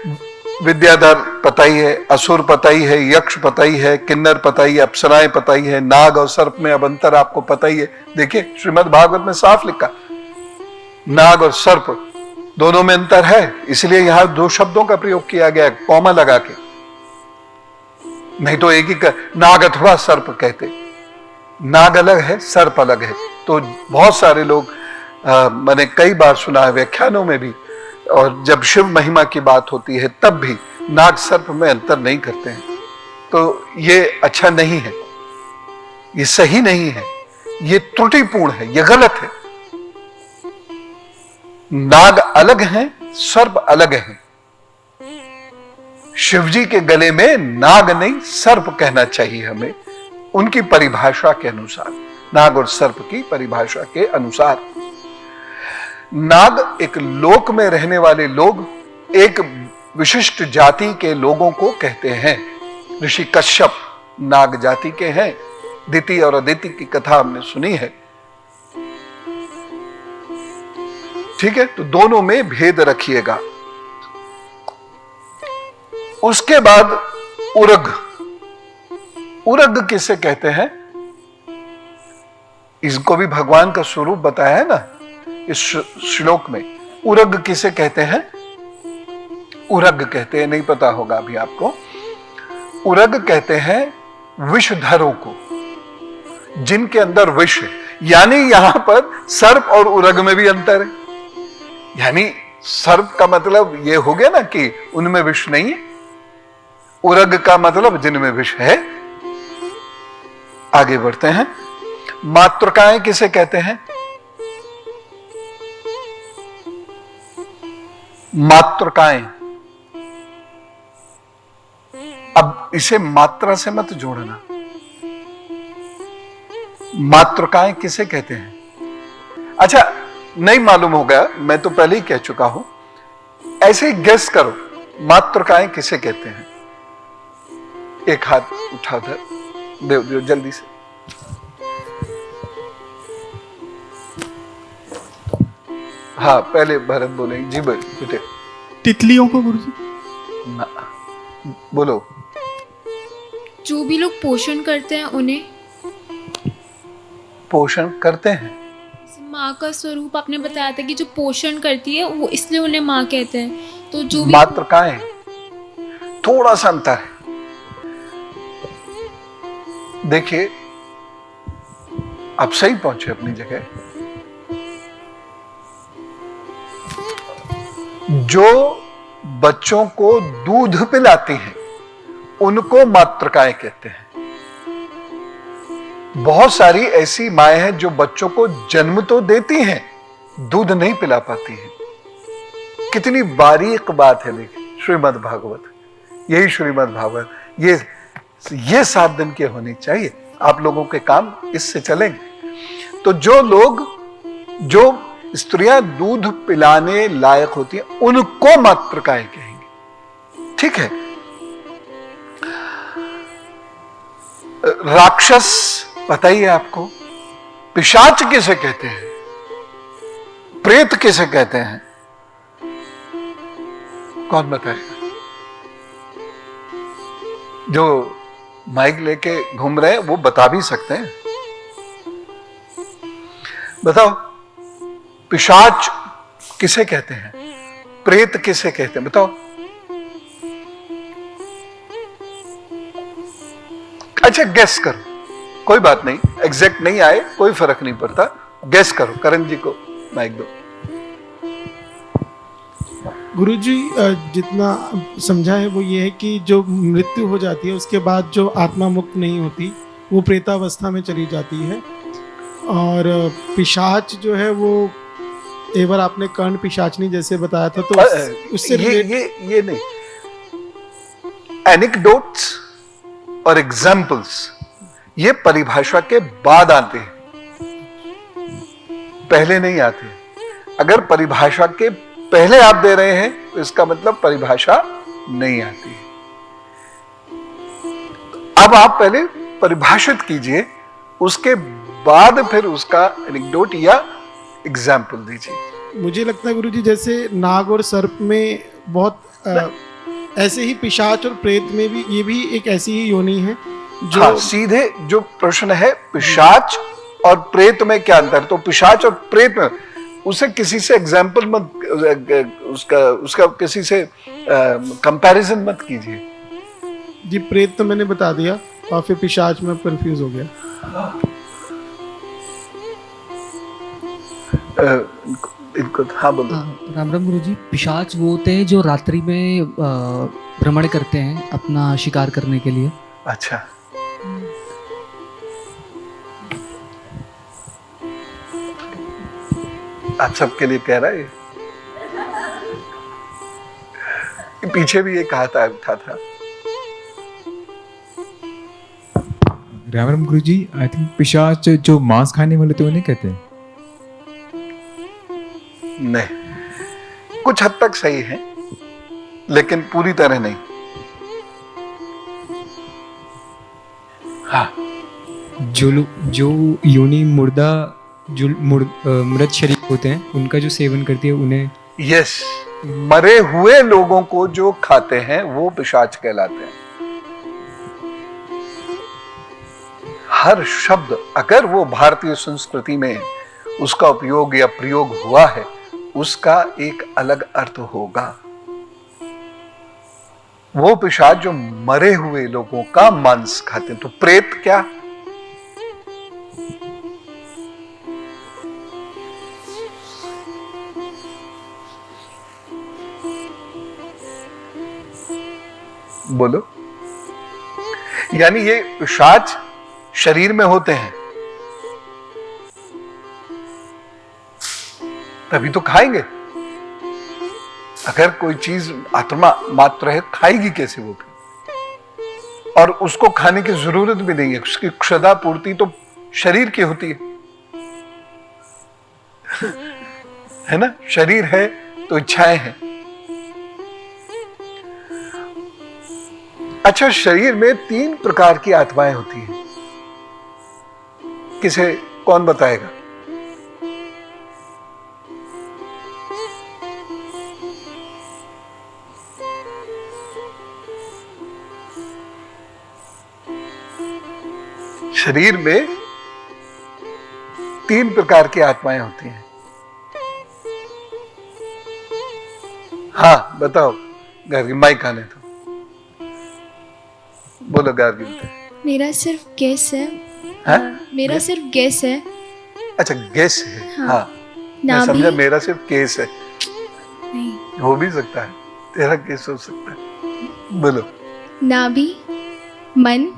विद्याधर पता ही है, असुर पता ही है, यक्ष पता ही है, किन्नर पता ही है, अप्सराएं पता ही है, नाग और सर्प में अब अंतर आपको पता ही है। देखिए श्रीमद् भागवत में साफ लिखा, नाग और सर्प दोनों में अंतर है, इसलिए यहां 2 शब्दों का प्रयोग किया गया, कॉमा लगा के, नहीं तो एक ही नाग अथवा सर्प कहते। नाग अलग है, सर्प अलग है। तो बहुत सारे लोग मैंने कई बार सुना है व्याख्यानों में भी, और जब शिव महिमा की बात होती है तब भी नाग सर्प में अंतर नहीं करते हैं। तो ये अच्छा नहीं है, ये सही नहीं है, ये त्रुटिपूर्ण है, ये गलत है। नाग अलग हैं, सर्प अलग हैं। शिवजी के गले में नाग नहीं सर्प कहना चाहिए हमें, उनकी परिभाषा के अनुसार, नाग और सर्प की परिभाषा के अनुसार। नाग एक लोक में रहने वाले लोग, एक विशिष्ट जाति के लोगों को कहते हैं। ऋषि कश्यप नाग जाति के हैं। दिति और अदिति की कथा हमने सुनी है। ठीक है, तो दोनों में भेद रखिएगा। उसके बाद उरग। उरग किसे कहते हैं? इसको भी भगवान का स्वरूप बताया है ना इस श्लोक में। उरग किसे कहते हैं? उरग कहते हैं, नहीं पता होगा अभी आपको। उरग कहते हैं विषधरों को, जिनके अंदर विष है। यानी यहां पर सर्प और उरग में भी अंतर है। यानी सर्प का मतलब यह हो गया ना कि उनमें विष नहीं है, उरग का मतलब जिनमें विष है। आगे बढ़ते हैं। मातृकाएं किसे कहते हैं? मातृकाएं। अब इसे मात्रा से मत जोड़ना। मातृकाएं किसे कहते हैं? अच्छा, नहीं मालूम होगा, मैं तो पहले ही कह चुका हूं, ऐसे ही गेस करो, मातृकाएं किसे कहते हैं? एक हाथ उठा दे, दो जल्दी से। हाँ, पहले भरत बोलेंगे। जी बेटे। तितलियों को गुरुजी? ना, बोलो। जो भी लोग पोषण करते हैं उन्हें। पोषण करते हैं माँ का स्वरूप आपने बताया था कि जो पोषण करती है वो इसलिए उन्हें माँ कहते हैं, तो जो भी मातृकाएं, थोड़ा सा अंतर है। देखिए, आप सही पहुंचे अपनी जगह। जो बच्चों को दूध पिलाती हैं उनको मातृकाएं कहते हैं। बहुत सारी ऐसी माएं हैं जो बच्चों को जन्म तो देती हैं, दूध नहीं पिला पाती हैं। कितनी बारीक बात है। देखिए, श्रीमद् भागवत, यही श्रीमद् भागवत, ये 7 दिन के होनी चाहिए। आप लोगों के काम इससे चलेंगे। तो जो स्त्रियां दूध पिलाने लायक होती हैं उनको मातृकाएं कहेंगे। ठीक है। राक्षस पता ही है आपको। पिशाच किसे कहते हैं? प्रेत किसे कहते हैं? कौन बताएगा? जो माइक लेके घूम रहे हैं वो बता भी सकते हैं। बताओ, पिशाच किसे कहते हैं? प्रेत किसे कहते हैं? बताओ। अच्छा, गेस करो, कोई बात नहीं, एग्जैक्ट नहीं आए कोई फर्क नहीं पड़ता, गेस करो। करण जी को माइक दो। गुरुजी, जितना समझा है वो ये है कि जो मृत्यु हो जाती है उसके बाद जो आत्मा मुक्त नहीं होती वो प्रेतावस्था में चली जाती है। और पिशाच जो है वो एक बार आपने कर्ण पिशाचनी जैसे बताया था, तो उससे ये नहीं, एनेक्डोट्स और एग्जाम्पल्स ये परिभाषा के बाद आते हैं, पहले नहीं आते। अगर परिभाषा के पहले आप दे रहे हैं तो इसका मतलब परिभाषा नहीं आती है। अब आप पहले परिभाषित कीजिए, उसके बाद फिर उसका एनेक्डोट या एग्जाम्पल दीजिए। मुझे लगता है गुरुजी जैसे नाग और सर्प में बहुत ऐसे ही पिशाच और प्रेत में भी ये भी एक ऐसी ही योनि है जो हाँ, सीधे जो प्रश्न है पिशाच और प्रेत में क्या अंतर, तो पिशाच और प्रेत में उसे किसी से एग्जाम्पल मत, उसका किसी से कंपैरिजन मत कीजिए। जी, प्रेत तो मैंने बता दिया और फिर पिशाच में कंफ्यूज हो गया। इनको हाँ बोलो। राम राम गुरुजी। पिशाच वो होते हैं जो रात्रि में भ्रमण करते हैं अपना शिकार करने के लिए। अच्छा, आप सबके लिए कह रहा है। पीछे भी ये कहा था राम राम गुरुजी। आई थिंक पिशाच जो मांस खाने वाले थे उन्हें कहते हैं। नहीं, कुछ हद तक सही है लेकिन पूरी तरह नहीं। हाँ, जो योनि मुर्दा जो मृत शरीर होते हैं उनका जो सेवन करती है उन्हें, यस, मरे हुए लोगों को जो खाते हैं वो पिशाच कहलाते हैं। हर शब्द अगर वो भारतीय संस्कृति में उसका उपयोग या प्रयोग हुआ है उसका एक अलग अर्थ होगा। वो पिशाच जो मरे हुए लोगों का मांस खाते हैं। तो प्रेत क्या? बोलो। यानी ये पिशाच शरीर में होते हैं तभी तो खाएंगे। अगर कोई चीज आत्मा मात्र है खाएगी कैसे वो भी? और उसको खाने की जरूरत भी नहीं है, उसकी क्षुधा पूर्ति तो शरीर की होती है ना। शरीर है तो इच्छाएं हैं। अच्छा, शरीर में 3 प्रकार की आत्माएं होती हैं। किसे कौन बताएगा? शरीर में तीन प्रकार की आत्माएं होती हैं। हाँ बताओ गार्गी, माइक आने दो, बोलो गार्गी। मेरा सिर्फ गेस है। हाँ? मेरा सिर्फ गेस है। अच्छा गेस है। हाँ। हाँ मैं नाभि? समझा मेरा सिर्फ केस है। नहीं। हो भी सकता है, तेरा केस हो सकता है। बोलो। नाभि, मन,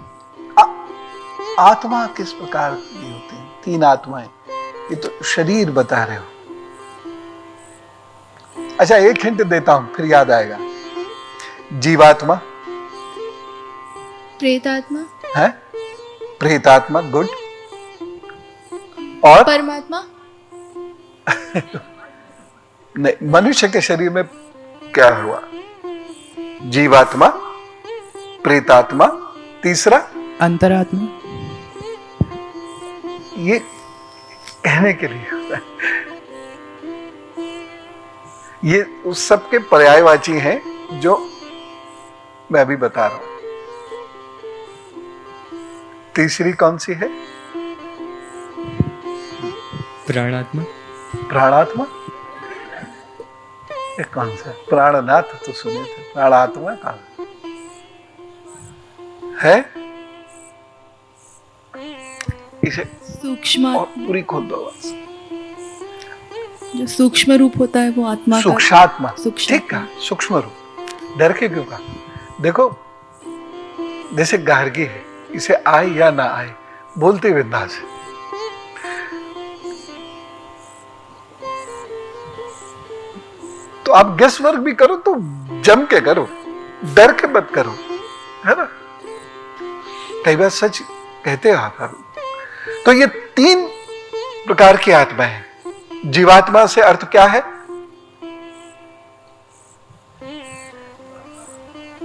आत्मा किस प्रकार की होती है? तीन आत्माएं, ये तो शरीर बता रहे हो। अच्छा एक हिंट देता हूं फिर याद आएगा। जीवात्मा प्रेतात्मा, है, प्रेतात्मा, गुड, और परमात्मा। नहीं, मनुष्य के शरीर में क्या हुआ? जीवात्मा, प्रेतात्मा, तीसरा अंतरात्मा। ये कहने के लिए होता है। ये उस सब के पर्यायवाची हैं जो मैं अभी बता रहा हूं। तीसरी कौन सी है? प्राणात्मा। प्राणात्मा। ये कौन सा? प्राणनाथ तो सुने थे, प्राणात्मा कौन है? इसे सूक्ष्म, और पूरी खोल दो बस। जो सूक्ष्म रूप होता है वो आत्मा का। सूक्ष्मात्मा, सूक्ष्म। ठीक है, सूक्ष्म रूप। डर के क्यों कहा? देखो जैसे गार्गी है, इसे आए या ना आए, बोलते हुए अंदाज है। तो आप गेस वर्क भी करो तो जम के करो, डर के मत करो, है ना? कई बार सच कहते हो आप। तो ये तीन प्रकार की आत्मा है। जीवात्मा से अर्थ क्या है?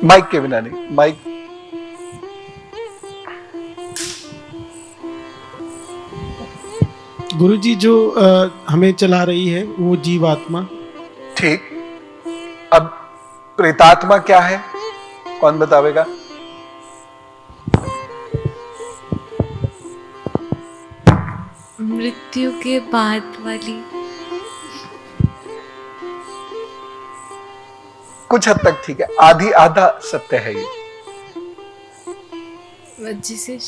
माइक के बिना नहीं, माइक। गुरुजी जो हमें चला रही है वो जीवात्मा। ठीक। अब प्रेतात्मा क्या है? कौन बतावेगा? मृत्यु के बाद वाली। कुछ हद तक ठीक है, आधी आधा सत्य है ये। जिसे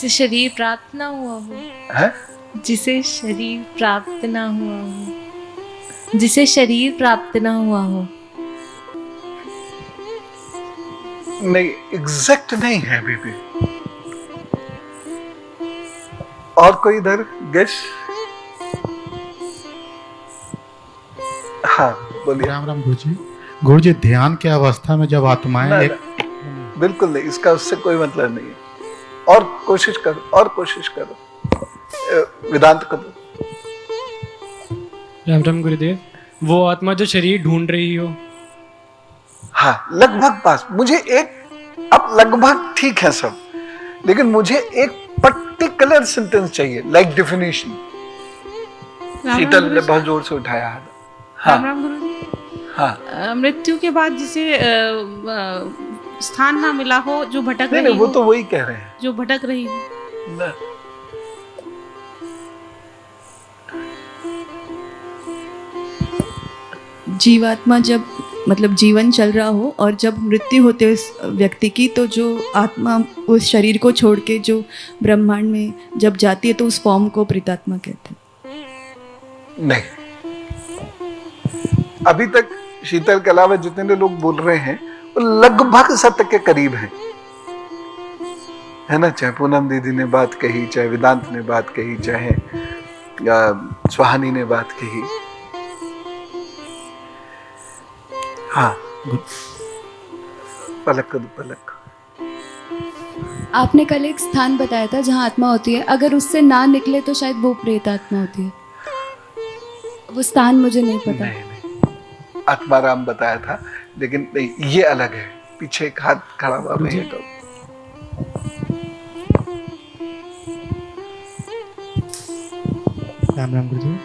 शरीर प्राप्त ना हुआ हो। है? जिसे शरीर प्राप्त ना हुआ हो। जिसे शरीर प्राप्त ना हुआ हो। नहीं, एग्जैक्ट नहीं है अभी भी। और कोई इधर गेस? हाँ बोलिए। राम राम गुरुजी। गुरुजी ध्यान की अवस्था में जब आत्माएं ना, एक बिल्कुल नहीं, इसका उससे कोई मतलब नहीं है। और कोशिश करो, और कोशिश करो। वेदांत को दो। राम राम गुरुदेव। वो आत्मा जो शरीर ढूंढ रही हो। हाँ लगभग पास। मुझे एक, अब लगभग ठीक है सब, लेकिन मुझे एक पर्टिकुलर सेंटेंस चाहिए, लाइक डेफिनेशन। शीतल ने बहुत जोर से उठाया हाथ। हाँ राम राम गुरुजी। हाँ। मृत्यु के बाद जिसे स्थान ना मिला हो, जो भटक नहीं रही नहीं, वो हो, तो वही कह रहे हैं जो भटक रही हो। ना। जीवात्मा जब मतलब जीवन चल रहा हो और जब मृत्यु होते है उस व्यक्ति की, तो जो आत्मा उस शरीर को छोड़ के जो ब्रह्मांड में जब जाती है तो उस फॉर्म को प्रेतात्मा कहते हैं। नहीं, अभी तक शीतल के अलावा जितने लोग बोल रहे हैं वो लगभग सत्य के करीब हैं, है ना? चाहे पूनम दीदी ने बात कही, चाहे वेदांत ने बात कही, चाहे सुहानी ने बात कही। हाँ पलक दो, पलक। आपने कल एक स्थान बताया था जहाँ आत्मा होती है, अगर उससे ना निकले तो शायद वो प्रेत आत्मा होती है। वो स्थान मुझे नहीं पता। नहीं नहीं, आत्माराम बताया था, लेकिन नहीं, ये अलग है। पीछे एक हाथ खड़ा हुआ है तो। राम राम गुरुजी।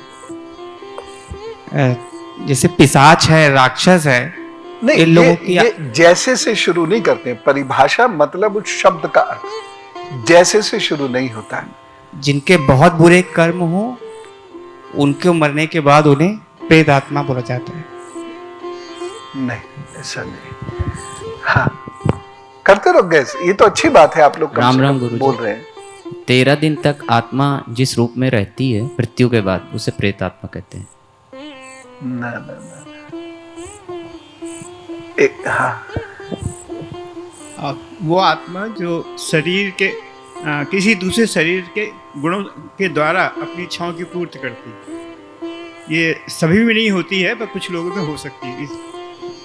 जैसे पिशाच है, राक्षस है, नहीं, इन लोगों की ये जैसे से शुरू नहीं करते। परिभाषा मतलब उस शब्द का अर्थ जैसे से शुरू नहीं होता है। जिनके बहुत बुरे कर्म हो उनके मरने के बाद उन्हें प्रेत आत्मा बोला जाता है। नहीं, ऐसा नहीं। हाँ, करते रहो गैस, ये तो अच्छी बात है, आप लोग कम राम से राम कम गुरुजी। बोल रहे हैं। 13 दिन तक आत्मा जिस रूप में रहती है मृत्यु के बाद उसे प्रेत आत्मा कहते हैं। ना ना ना, एक हाँ, वो आत्मा जो शरीर के किसी दूसरे शरीर के गुणों के द्वारा अपनी इच्छाओं की पूर्ति करती है। ये सभी में नहीं होती है पर कुछ लोगों में हो सकती है।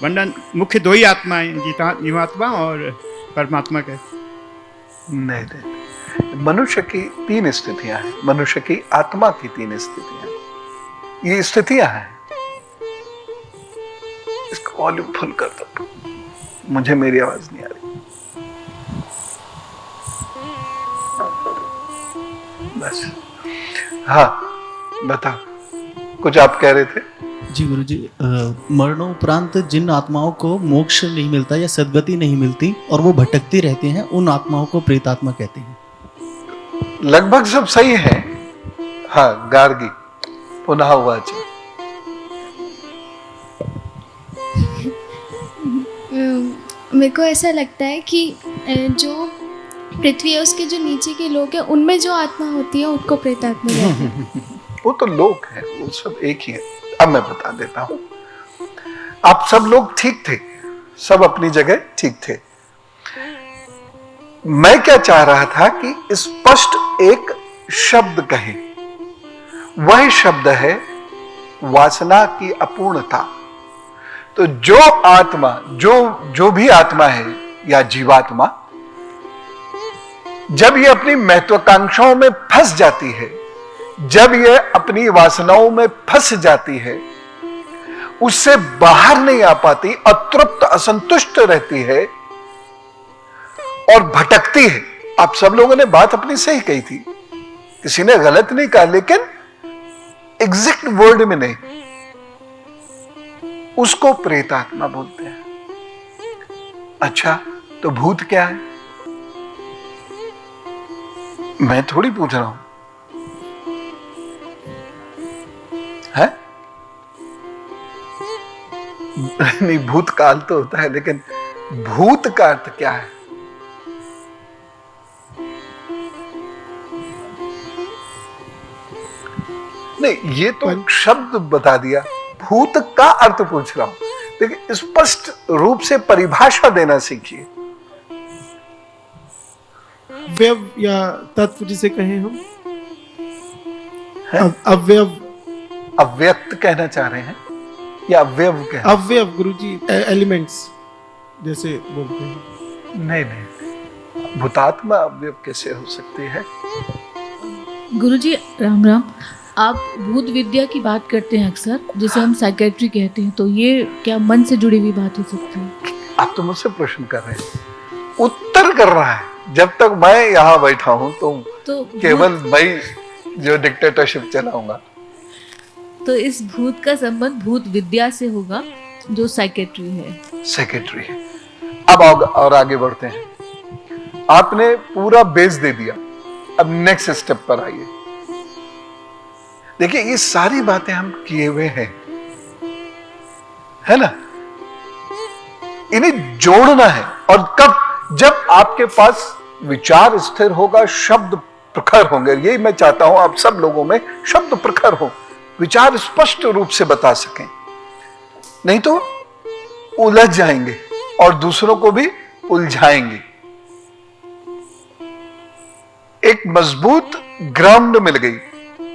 वरना मुख्य दो ही आत्माएं, जीवात्मा और परमात्मा के। नहीं नहीं, मनुष्य की 3 स्थितियां हैं, मनुष्य की आत्मा की 3 स्थितियां, ये स्थितियां हैं। इसको वॉल्यूम फुल कर दो, मुझे मेरी आवाज नहीं आ रही। बस, हाँ बताओ, कुछ आप कह रहे थे। जी गुरुजी, मरणोपरांत जिन आत्माओं को मोक्ष नहीं मिलता या सद्गति नहीं मिलती और वो भटकती रहती हैं, उन आत्माओं को प्रेतात्मा कहते हैं। लगभग सब सही है। हाँ, गार्गी पुनः वाच। मेरे को ऐसा लगता है कि जो पृथ्वी है उसके जो नीचे के लोग हैं उनमें जो आत्मा होती है उनको प्रेतात्मा कहते हैं। वो तो लोग हैं, वो सब एक ही है। अब मैं बता देता हूं, आप सब लोग ठीक थे, सब अपनी जगह ठीक थे। मैं क्या चाह रहा था कि स्पष्ट एक शब्द कहे, वह शब्द है वासना की अपूर्णता। तो जो आत्मा, जो भी आत्मा है या जीवात्मा, जब ये अपनी महत्वाकांक्षाओं में फंस जाती है, जब ये अपनी वासनाओं में फंस जाती है, उससे बाहर नहीं आ पाती, अतृप्त असंतुष्ट रहती है और भटकती है। आप सब लोगों ने बात अपनी सही कही थी, किसी ने गलत नहीं कहा, लेकिन एग्जैक्ट वर्ड में नहीं। उसको प्रेतात्मा बोलते हैं। अच्छा, तो भूत क्या है? मैं थोड़ी पूछ रहा हूं, है? नहीं, भूतकाल तो होता है, लेकिन भूत का अर्थ क्या है? नहीं, ये तो शब्द बता दिया, भूत का अर्थ पूछ रहा हूं, लेकिन स्पष्ट रूप से परिभाषा देना सीखिए। व्यव या तत्व जिसे कहें हम, अव्यव, अव्यक्त कहना चाह रहे हैं या अव्यव कह? अव्यव गुरुजी, एलिमेंट्स जैसे बोलते हैं। नहीं नहीं, भूतात्मा अव्यव कैसे हो सकती है? गुरुजी राम राम, आप भूत विद्या की बात करते हैं अक्सर, जिसे हम साइकेट्री कहते हैं, तो ये क्या मन से जुड़ी हुई बात हो सकती है? आप तो मुझसे प्रश्न कर रहे हैं, उत्तर कर रहा है। जब तक मैं यहां बैठा हूं तो केवल मैं जो डिक्टेटरशिप चलाऊंगा। तो इस भूत का संबंध भूत विद्या से होगा जो साइकेट्री है। सेक्रेटरी है। अब और आगे बढ़ते हैं। आपने पूरा बेस दे दिया, अब नेक्स्ट स्टेप पर आइए। देखिए, ये सारी बातें हम किए हुए हैं, है ना? इन्हें जोड़ना है। और कब? जब आपके पास विचार स्थिर होगा, शब्द प्रखर होंगे। यही मैं चाहता हूं, आप सब लोगों में शब्द प्रखर हो, विचार स्पष्ट रूप से बता सकें। नहीं तो उलझ जाएंगे और दूसरों को भी उलझाएंगे। एक मजबूत ग्राउंड मिल गई।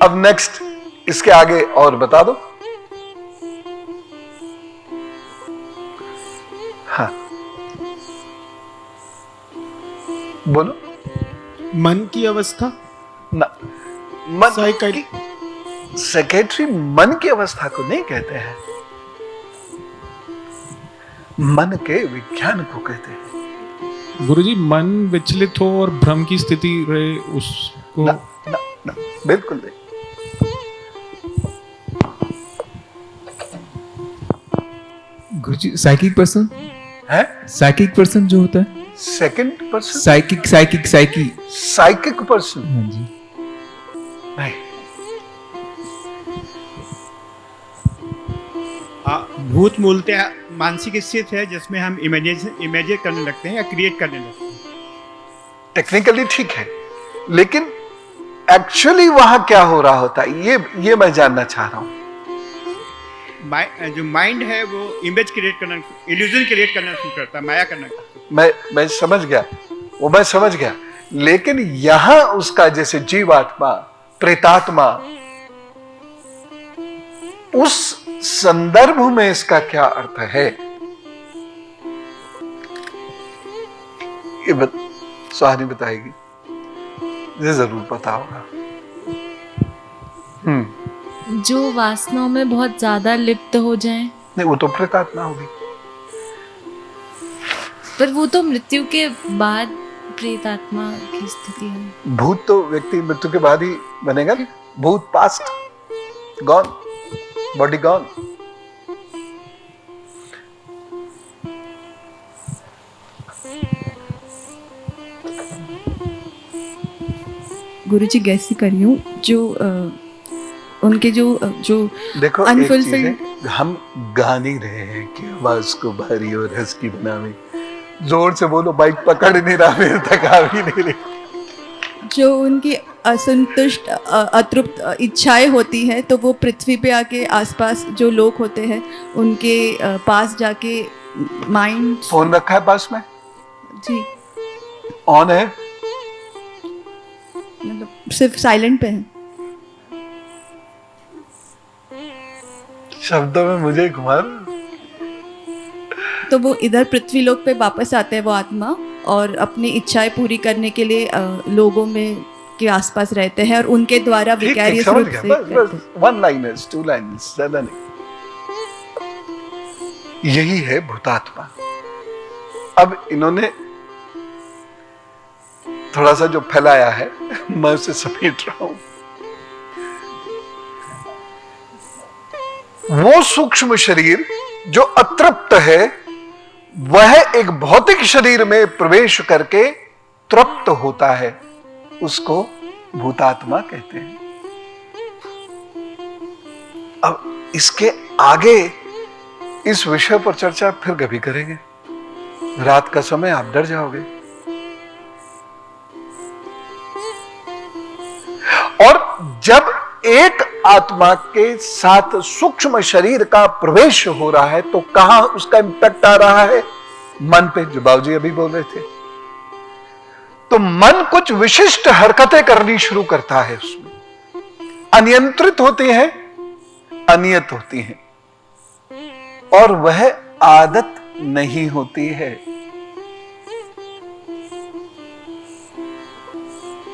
अब नेक्स्ट, इसके आगे और बता दो। हाँ, बोलो। मन की अवस्था ना, मन सेक्रेटरी मन की अवस्था को नहीं कहते हैं, मन के विज्ञान को कहते हैं। गुरुजी, मन विचलित हो और भ्रम की स्थिति रहे, उसको ना, ना, ना, बिल्कुल नहीं। गुरुजी, साइकिक पर्सन है? साइकिक पर्सन जो होता है, second person, psychic psychic psyche psychic person. हाँ जी। नहीं। भूत मूलतः मानसिक स्थिति है जिसमें हम इमेजिन करने लगते हैं या क्रिएट करने लगते हैं। टेक्निकली ठीक है, लेकिन एक्चुअली वहां क्या हो रहा होता है ये मैं जानना चाह रहा हूं। जो माइंड है वो इमेज क्रिएट करना, इल्यूजन क्रिएट करना शुरू करता है, माया करना। मैं समझ गया, वो मैं समझ गया, लेकिन यहां उसका जैसे जीवात्मा, प्रेतात्मा, उस संदर्भ में इसका क्या अर्थ है, ये सुहानी बताएगी, ये जरूर पता होगा। जो वासनाओं में बहुत ज्यादा लिप्त हो जाएं। नहीं, वो तो प्रेतात्मा होगी। पर वो तो मृत्यु के बाद प्रेतात्मा की स्थिति है। भूत तो व्यक्ति मृत्यु के बाद ही बनेगा। भूत पास्ट, गॉन, बॉडी गॉन। गुरुजी गैसी कर रही हूँ, जो उनके जो देखो अनफुलफिल्ड, हम गा नहीं रहे हैं कि आवाज को भारी और हस्की बनावे। जोर से बोलो, बाइक पकड़ नहीं रहा, मेरे तक आ भी नहीं रही। जो उनकी असंतुष्ट अतृप्त इच्छाएं होती है, तो वो पृथ्वी पे आके आसपास जो लोग होते हैं उनके पास जाके माइंड। फोन रखा है पास में? जी ऑन है, मतलब सिर्फ साइलेंट पे है। शब्दों में मुझे घुमा। तो वो इधर पृथ्वी लोक पे वापस आते हैं, वो आत्मा, और अपनी इच्छाएं पूरी करने के लिए लोगों में के आसपास रहते हैं और उनके द्वारा विकारियस रूप से बस वन लाइनर्स, टू लाइनर्स, ज्यादा नहीं। यही है भूतात्मा। अब इन्होंने थोड़ा सा जो फैलाया है मैं उसे समेट रहा हूं। वो सूक्ष्म शरीर जो अतृप्त है, वह एक भौतिक शरीर में प्रवेश करके तृप्त होता है, उसको भूतात्मा कहते हैं। अब इसके आगे इस विषय पर चर्चा फिर कभी करेंगे। रात का समय, आप डर जाओगे। और जब एक आत्मा के साथ सूक्ष्म शरीर का प्रवेश हो रहा है, तो कहां उसका इंपैक्ट आ रहा है? मन पे, जो बाबूजी अभी बोल रहे थे। तो मन कुछ विशिष्ट हरकतें करनी शुरू करता है, उसमें अनियंत्रित होती हैं, अनियत होती हैं, और वह आदत नहीं होती है।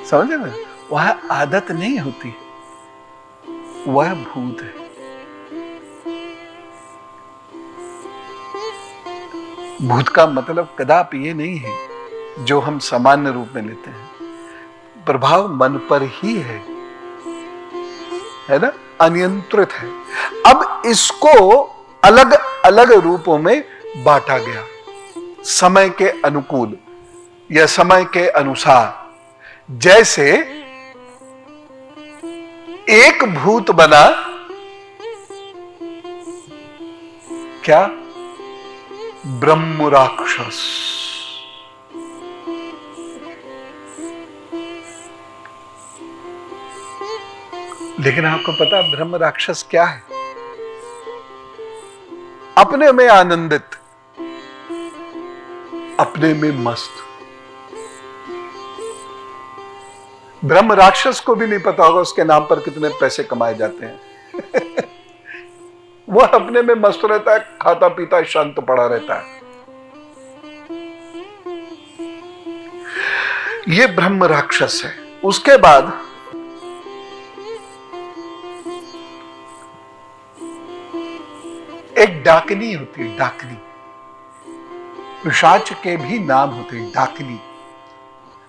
समझे ना? वह आदत नहीं होती है, वह भूत है। भूत का मतलब कदापि ये नहीं है जो हम सामान्य रूप में लेते हैं। प्रभाव मन पर ही है ना, अनियंत्रित है। अब इसको अलग अलग रूपों में बांटा गया, समय के अनुकूल या समय के अनुसार। जैसे एक भूत बना क्या? ब्रह्म राक्षस। लेकिन आपको पता ब्रह्म राक्षस क्या है? अपने में आनंदित, अपने में मस्त। ब्रह्म राक्षस को भी नहीं पता होगा उसके नाम पर कितने पैसे कमाए जाते हैं। वह अपने में मस्त रहता है, खाता पीता शांत पड़ा रहता है। ये ब्रह्म राक्षस है। उसके बाद एक डाकिनी होती है, डाकिनी। पिशाच के भी नाम होते हैं, डाकिनी।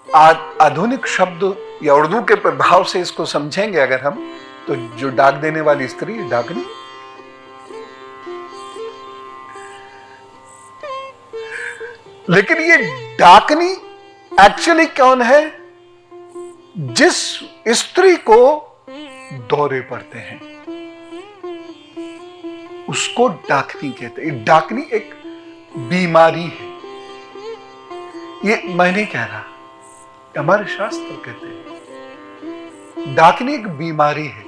आधुनिक शब्द या उर्दू के प्रभाव से इसको समझेंगे अगर हम, तो जो डाक देने वाली स्त्री, डाकनी। लेकिन ये डाकनी एक्चुअली कौन है? जिस स्त्री को दौरे पड़ते हैं, उसको डाकनी कहते हैं। डाकनी एक बीमारी है, ये मैं नहीं कह रहा, हमारे शास्त्र कहते हैं डाकनी एक बीमारी है।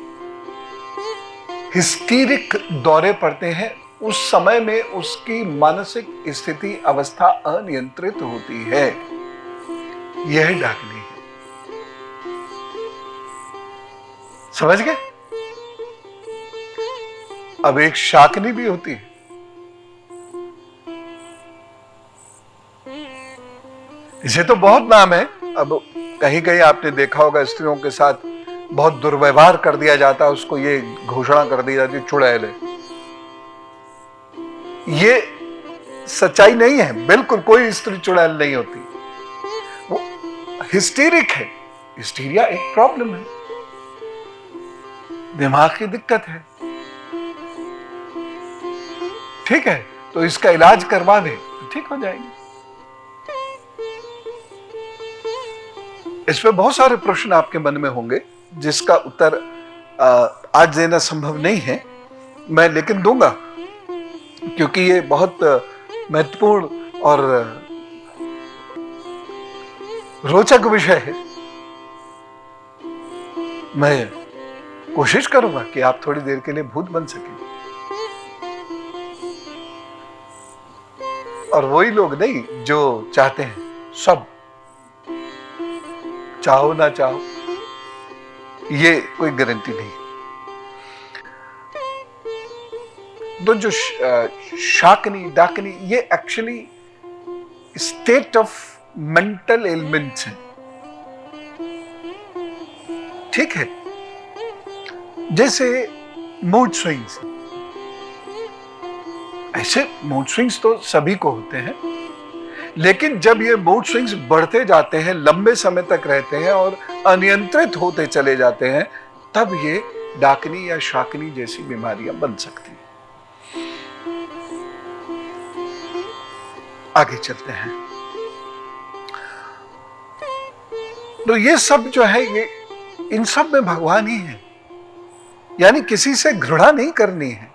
हिस्टीरिक दौरे पड़ते हैं, उस समय में उसकी मानसिक स्थिति अवस्था अनियंत्रित होती है, यह डाकनी है। समझ गए? अब एक शाकनी भी होती है। इसे तो बहुत नाम है। अब कहीं कहीं आपने देखा होगा स्त्रियों के साथ बहुत दुर्व्यवहार कर दिया जाता है, उसको ये घोषणा कर दी जाती है चुड़ैल है। ये सच्चाई नहीं है, बिल्कुल कोई स्त्री चुड़ैल नहीं होती, वो हिस्टीरिक है। हिस्टीरिया एक प्रॉब्लम है, दिमाग की दिक्कत है, ठीक है, तो इसका इलाज करवा दे तो ठीक हो जाएगी। इस पे बहुत सारे प्रश्न आपके मन में होंगे जिसका उत्तर आज देना संभव नहीं है, मैं लेकिन दूंगा, क्योंकि ये बहुत महत्वपूर्ण और रोचक विषय है। मैं कोशिश करूंगा कि आप थोड़ी देर के लिए भूत बन सकें, और वही लोग नहीं जो चाहते हैं, सब चाहो ना चाहो ये कोई गारंटी नहीं। तो जो शाकनी डाकनी ये actually state of mental elements हैं, ठीक है, जैसे मूड स्विंग्स। ऐसे मूड स्विंग्स तो सभी को होते हैं, लेकिन जब ये मूड स्विंग्स बढ़ते जाते हैं, लंबे समय तक रहते हैं और अनियंत्रित होते चले जाते हैं, तब ये डाकनी या शाकनी जैसी बीमारियां बन सकती हैं। आगे चलते हैं। तो ये सब जो है, ये इन सब में भगवान ही है, यानी किसी से घृणा नहीं करनी है,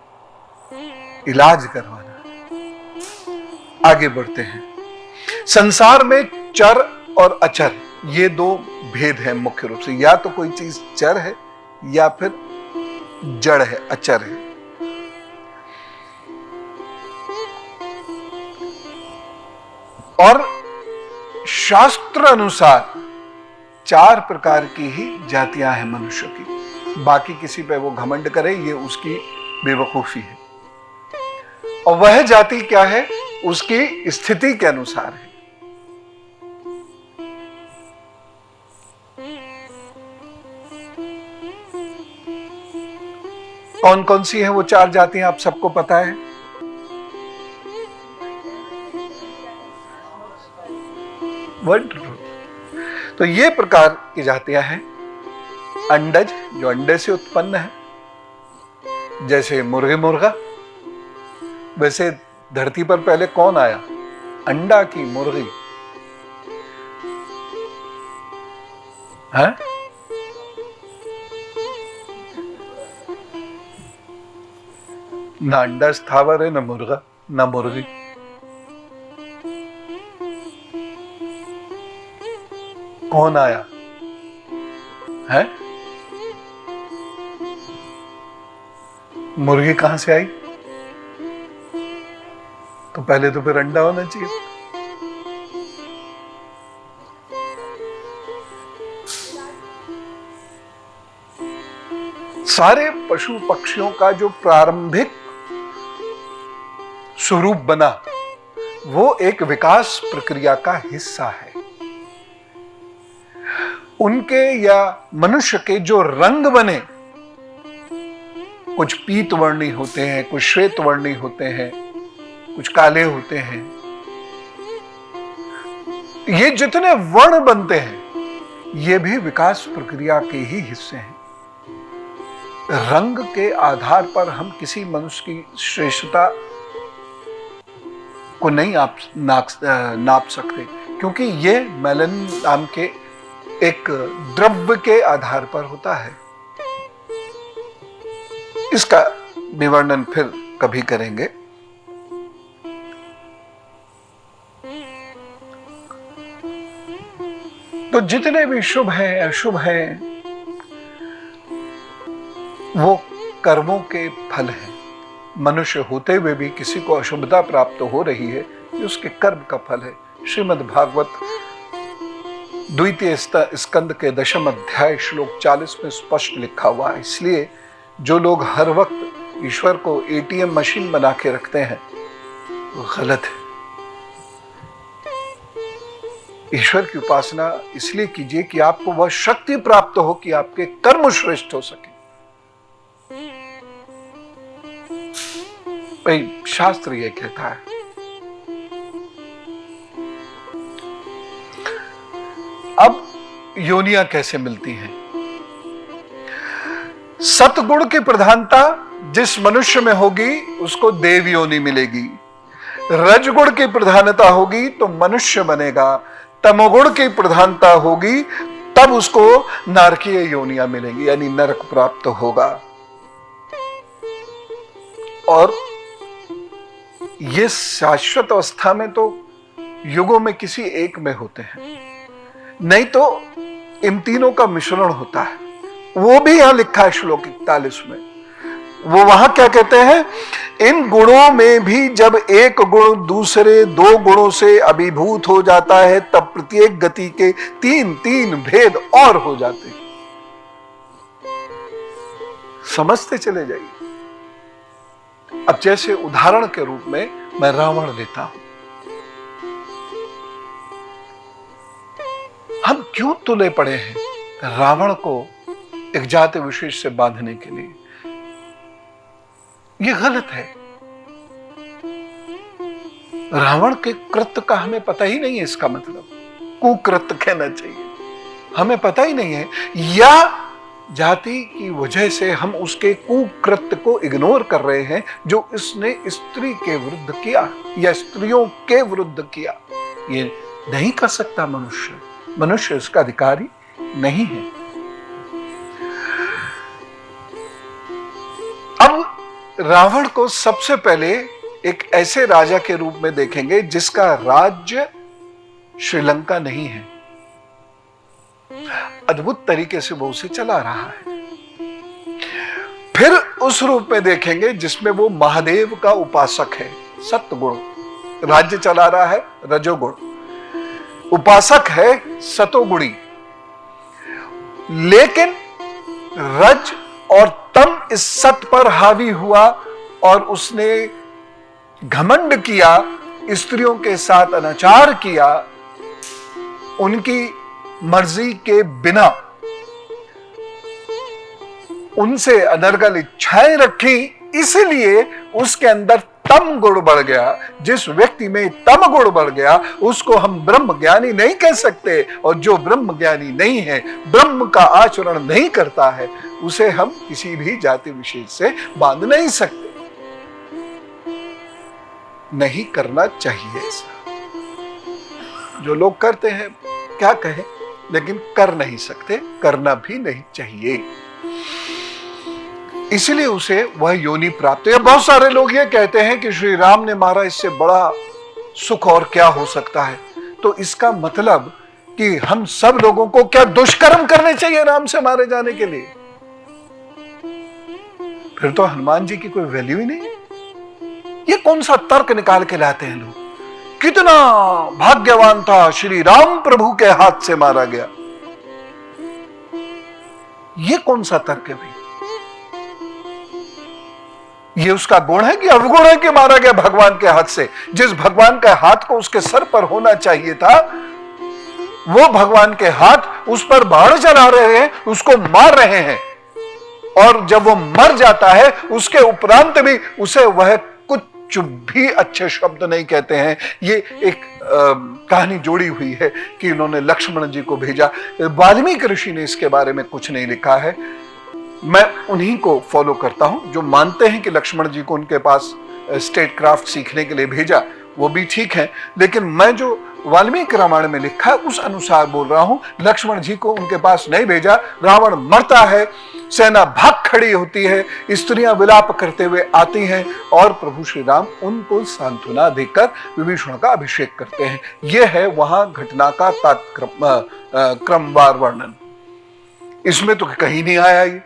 इलाज करवाना है। आगे बढ़ते हैं। संसार में चर और अचर ये दो भेद हैं मुख्य रूप से, या तो कोई चीज चर है या फिर जड़ है, अचर है। और शास्त्र अनुसार 4 प्रकार की ही जातियां हैं मनुष्य की, बाकी किसी पे वो घमंड करे ये उसकी बेवकूफी है। और वह जाति क्या है, उसकी स्थिति के अनुसार है। कौन कौन सी है वो 4 जातियां आप सबको पता है? वंडरफुल। तो ये प्रकार की जातियां हैं। अंडज, जो अंडे से उत्पन्न है, जैसे मुर्गे मुर्गा। वैसे धरती पर पहले कौन आया, अंडा की मुर्गी? है ना, अंडा स्थावर है, ना मुर्गा ना मुर्गी। कौन आया है? मुर्गी कहां से आई? तो पहले तो फिर अंडा होना चाहिए। सारे पशु पक्षियों का जो प्रारंभिक स्वरूप बना, वो एक विकास प्रक्रिया का हिस्सा है। उनके या मनुष्य के जो रंग बने, कुछ पीत वर्णी होते हैं, कुछ श्वेत वर्णी होते हैं, कुछ काले होते हैं। ये जितने वर्ण बनते हैं, ये भी विकास प्रक्रिया के ही हिस्से हैं। रंग के आधार पर हम किसी मनुष्य की श्रेष्ठता को नहीं नाप सकते, क्योंकि ये मेलन नाम के एक द्रव्य के आधार पर होता है। इसका निवर्णन फिर कभी करेंगे। तो जितने भी शुभ हैं अशुभ हैं वो कर्मों के फल हैं। मनुष्य होते हुए भी किसी को अशुभता प्राप्त हो रही है, ये उसके कर्म का फल है। श्रीमद् भागवत द्वितीय स्कंद के 10वें अध्याय श्लोक 40 में स्पष्ट लिखा हुआ है। इसलिए जो लोग हर वक्त ईश्वर को एटीएम मशीन बना के रखते हैं वो गलत है। ईश्वर की उपासना इसलिए कीजिए कि आपको वह शक्ति प्राप्त हो कि आपके कर्म श्रेष्ठ हो सके। भाई शास्त्र यह कहता है। अब योनियां कैसे मिलती हैं? सतगुण की प्रधानता जिस मनुष्य में होगी उसको देव योनि मिलेगी। रजगुण की प्रधानता होगी तो मनुष्य बनेगा। तमोगुण की प्रधानता होगी तब उसको नारकीय योनियां मिलेंगी, यानी नरक प्राप्त होगा। और ये शाश्वत अवस्था में तो युगों में किसी एक में होते हैं, नहीं तो इन तीनों का मिश्रण होता है। वो भी यहां लिखा है श्लोक 41 में। वो वहां क्या कहते हैं? इन गुणों में भी जब एक गुण दूसरे दो गुणों से अभिभूत हो जाता है तब प्रत्येक गति के तीन तीन भेद और हो जाते हैं। समझते चले जाइए। अब जैसे उदाहरण के रूप में मैं रावण लेता हूं। हम क्यों तुले पड़े हैं रावण को एक जाति विशेष से बांधने के लिए? यह गलत है। रावण के कृत्य का हमें पता ही नहीं है। इसका मतलब कुकृत्य कहना चाहिए, हमें पता ही नहीं है, या जाति की वजह से हम उसके कुकृत्य को इग्नोर कर रहे हैं जो इसने स्त्री के विरुद्ध किया या स्त्रियों के विरुद्ध किया। ये नहीं कर सकता मनुष्य। मनुष्य इसका अधिकारी नहीं है। अब रावण को सबसे पहले एक ऐसे राजा के रूप में देखेंगे जिसका राज्य श्रीलंका नहीं है। अद्भुत तरीके से वो उसे चला रहा है। फिर उस रूप में देखेंगे जिसमें वो महादेव का उपासक है, सत्वगुण। राज्य चला रहा है रजोगुण, उपासक है सतोगुणी। लेकिन रज और तम इस सत पर हावी हुआ और उसने घमंड किया, स्त्रियों के साथ अनाचार किया, उनकी मर्जी के बिना उनसे अनर्गल इच्छाएं रखी। इसलिए उसके अंदर तम गुण बढ़ गया। जिस व्यक्ति में तम गुण बढ़ गया उसको हम ब्रह्म ज्ञानी नहीं कह सकते, और जो ब्रह्म ज्ञानी नहीं है, ब्रह्म का आचरण नहीं करता है, उसे हम किसी भी जाति विशेष से बांध नहीं सकते। नहीं करना चाहिए ऐसा। जो लोग करते हैं क्या कहें, लेकिन कर नहीं सकते, करना भी नहीं चाहिए। इसलिए उसे वह योनि प्राप्त है। बहुत सारे लोग ये कहते हैं कि श्री राम ने मारा, इससे बड़ा सुख और क्या हो सकता है। तो इसका मतलब कि हम सब लोगों को क्या दुष्कर्म करने चाहिए राम से मारे जाने के लिए? फिर तो हनुमान जी की कोई वैल्यू ही नहीं है। ये कौन सा तर्क निकाल के लाते हैं लोग? कितना भाग्यवान था, श्री राम प्रभु के हाथ से मारा गया। ये कौन सा तर्क है भाई? ये उसका गुण है कि अवगुण है कि मारा गया भगवान के हाथ से? जिस भगवान का हाथ को उसके सर पर होना चाहिए था, वो भगवान के हाथ उस पर बाण चला रहे हैं, उसको मार रहे हैं। और जब वो मर जाता है उसके उपरांत भी उसे वह कुछ भी अच्छे शब्द नहीं कहते हैं। ये एक कहानी जोड़ी हुई है कि उन्होंने लक्ष्मण जी को भेजा। वाल्मीकि ऋषि ने इसके बारे में कुछ नहीं लिखा है। मैं उन्हीं को फॉलो करता हूं जो मानते हैं कि लक्ष्मण जी को उनके पास स्टेट क्राफ्ट सीखने के लिए भेजा, वो भी ठीक है। लेकिन मैं जो वाल्मीकि रामायण में लिखा है उस अनुसार बोल रहा हूं। लक्ष्मण जी को उनके पास नहीं भेजा, रावण मरता है, सेना भाग खड़ी होती है, स्त्रियां विलाप करते हुए आती हैं और प्रभु श्री राम उनको सांत्वना देकर विभीषण का अभिषेक करते हैं। यह है वहां घटना का क्रमवार वर्णन। इसमें तो कहीं नहीं आया ये।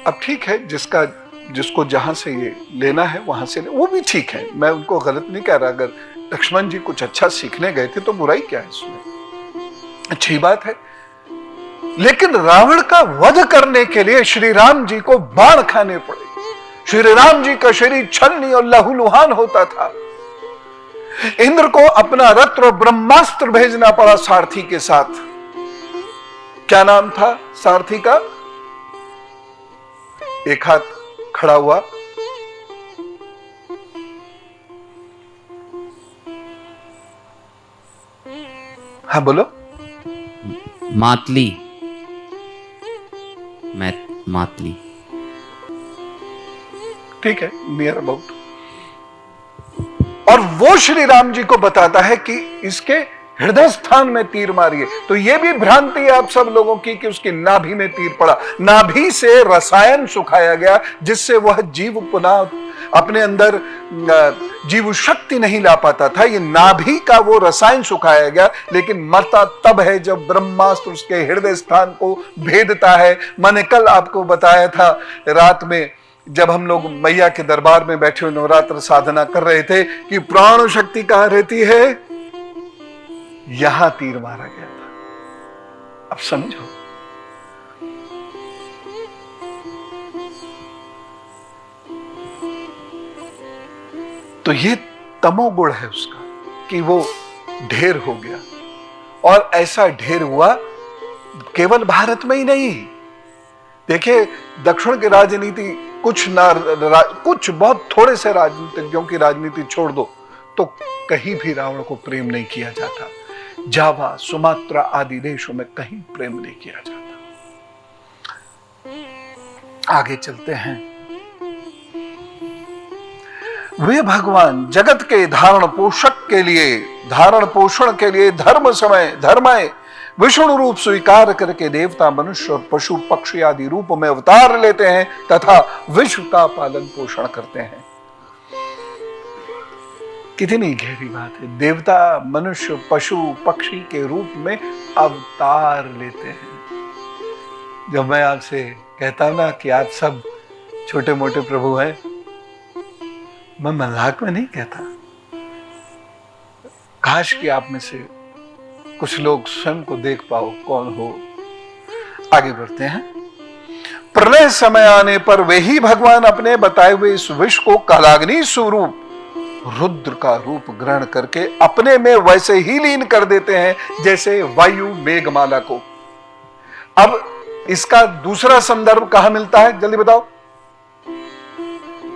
अब ठीक है, जिसको जहां से ये लेना है वहां से वो भी ठीक है, मैं उनको गलत नहीं कह रहा। अगर लक्ष्मण जी कुछ अच्छा सीखने गए थे तो बुराई क्या है इसमें, अच्छी बात है। लेकिन रावण का वध करने के लिए श्री राम जी को बाण खाने पड़े। श्री राम जी का शरीर छलनी और लहूलुहान होता था। इंद्र को अपना रत्र और ब्रह्मास्त्र भेजना पड़ा सारथी के साथ। क्या नाम था सारथी का? एक हाथ खड़ा हुआ, हाँ बोलो। मातली, मातली, ठीक है, नियर अबाउट। और वो श्री राम जी को बताता है कि इसके हृदय स्थान में तीर मारिए। तो यह भी भ्रांति है आप सब लोगों की कि उसकी नाभि में तीर पड़ा। नाभि से रसायन सुखाया गया जिससे वह जीव पुनः अपने अंदर जीव शक्ति नहीं ला पाता था। ये नाभि का वो रसायन सुखाया गया, लेकिन मरता तब है जब ब्रह्मास्त्र उसके हृदय स्थान को भेदता है। मैंने कल आपको बताया था रात में जब हम लोग मैया के दरबार में बैठे हुए नवरात्र साधना कर रहे थे कि प्राण शक्ति कहां रहती है, यहां तीर मारा गया था। अब समझो, तो ये तमोगुण है उसका कि वो ढेर हो गया। और ऐसा ढेर हुआ केवल भारत में ही नहीं। देखिए दक्षिण की राजनीति कुछ बहुत थोड़े से राजनीतिज्ञों की राजनीति छोड़ दो तो कहीं भी रावण को प्रेम नहीं किया जाता। जावा, सुमात्रा आदि देशों में कहीं प्रेम नहीं किया जाता। आगे चलते हैं। वे भगवान जगत के धारण पोषण के लिए धर्ममय विष्णु रूप स्वीकार करके देवता, मनुष्य और पशु पक्षी आदि रूप में अवतार लेते हैं तथा विश्व का पालन पोषण करते हैं। कितनी गहरी बात है। देवता, मनुष्य, पशु पक्षी के रूप में अवतार लेते हैं। जब मैं आपसे कहता हूं ना कि आप सब छोटे मोटे प्रभु हैं, मैं मजाक में नहीं कहता। काश कि आप में से कुछ लोग स्वयं को देख पाओ कौन हो। आगे बढ़ते हैं। प्रलय समय आने पर वे ही भगवान अपने बताए हुए इस विश्व को कालाग्नि स्वरूप रुद्र का रूप ग्रहण करके अपने में वैसे ही लीन कर देते हैं जैसे वायु मेघमाला को। अब इसका दूसरा संदर्भ कहां मिलता है, जल्दी बताओ,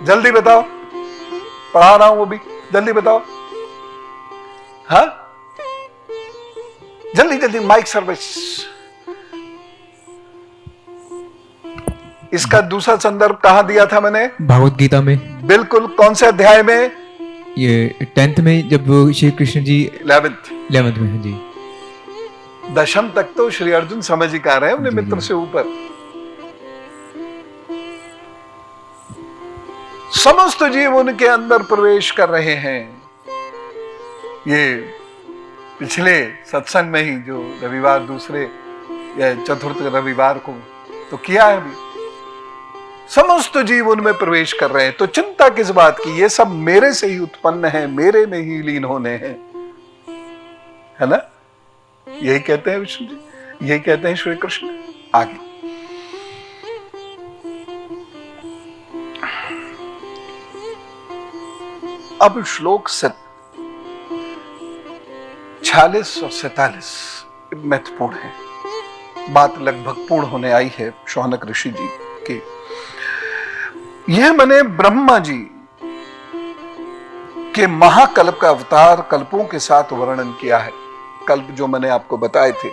जल्दी बताओ, पढ़ा रहा हूं वो भी, जल्दी बताओ। हाँ जल्दी जल्दी, माइक सर्विस। इसका दूसरा संदर्भ कहां दिया था मैंने? भागवत गीता में। बिल्कुल। कौन से अध्याय में? ये 10th में, जब श्री कृष्ण जी 11th में है जी। दशम तक तो श्री अर्जुन समझ ही कर रहे हैं अपने मित्र से ऊपर। समस्त जीव उनके अंदर प्रवेश कर रहे हैं। ये पिछले सत्संग में ही जो रविवार दूसरे या चतुर्थ रविवार को तो किया है अभी, समस्त जीव उनमें प्रवेश कर रहे हैं। तो चिंता किस बात की, ये सब मेरे से ही उत्पन्न है, मेरे में ही लीन होने हैं, है ना? यही कहते हैं विष्णु जी, यही कहते हैं श्री कृष्ण। आगे अब श्लोक 46 और 47 महत्वपूर्ण है। बात लगभग पूर्ण होने आई है शौनक ऋषि जी की। यह मैंने ब्रह्मा जी के महाकल्प का अवतार कल्पों के साथ वर्णन किया है। कल्प जो मैंने आपको बताए थे,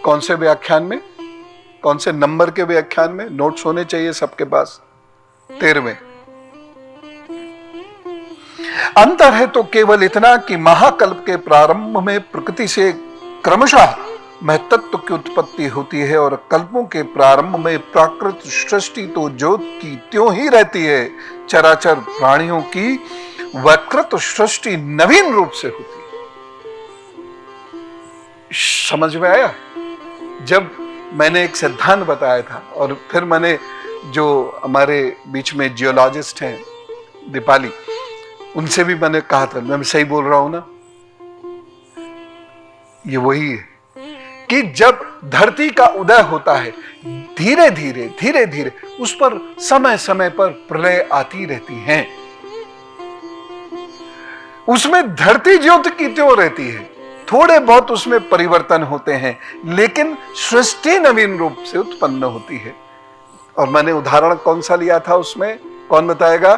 कौन से व्याख्यान में, कौन से नंबर के व्याख्यान में? नोट्स होने चाहिए सबके पास। 13वें। अंतर है तो केवल इतना कि महाकल्प के प्रारंभ में प्रकृति से क्रमशः महतत्व की उत्पत्ति होती है और कल्पों के प्रारंभ में प्राकृत सृष्टि तो ज्योत की त्यों ही रहती है। चराचर प्राणियों की वक्रत सृष्टि नवीन रूप से होती है। समझ में आया? जब मैंने एक सिद्धांत बताया था और फिर मैंने जो हमारे बीच में जियोलॉजिस्ट हैं दीपाली, उनसे भी मैंने कहा था, मैं सही बोल रहा हूं ना? ये वही है कि जब धरती का उदय होता है धीरे धीरे उस पर समय समय पर प्रलय आती रहती है। उसमें धरती ज्योत की त्यों रहती है, थोड़े बहुत उसमें परिवर्तन होते हैं, लेकिन सृष्टि नवीन रूप से उत्पन्न होती है। और मैंने उदाहरण कौन सा लिया था उसमें, कौन बताएगा?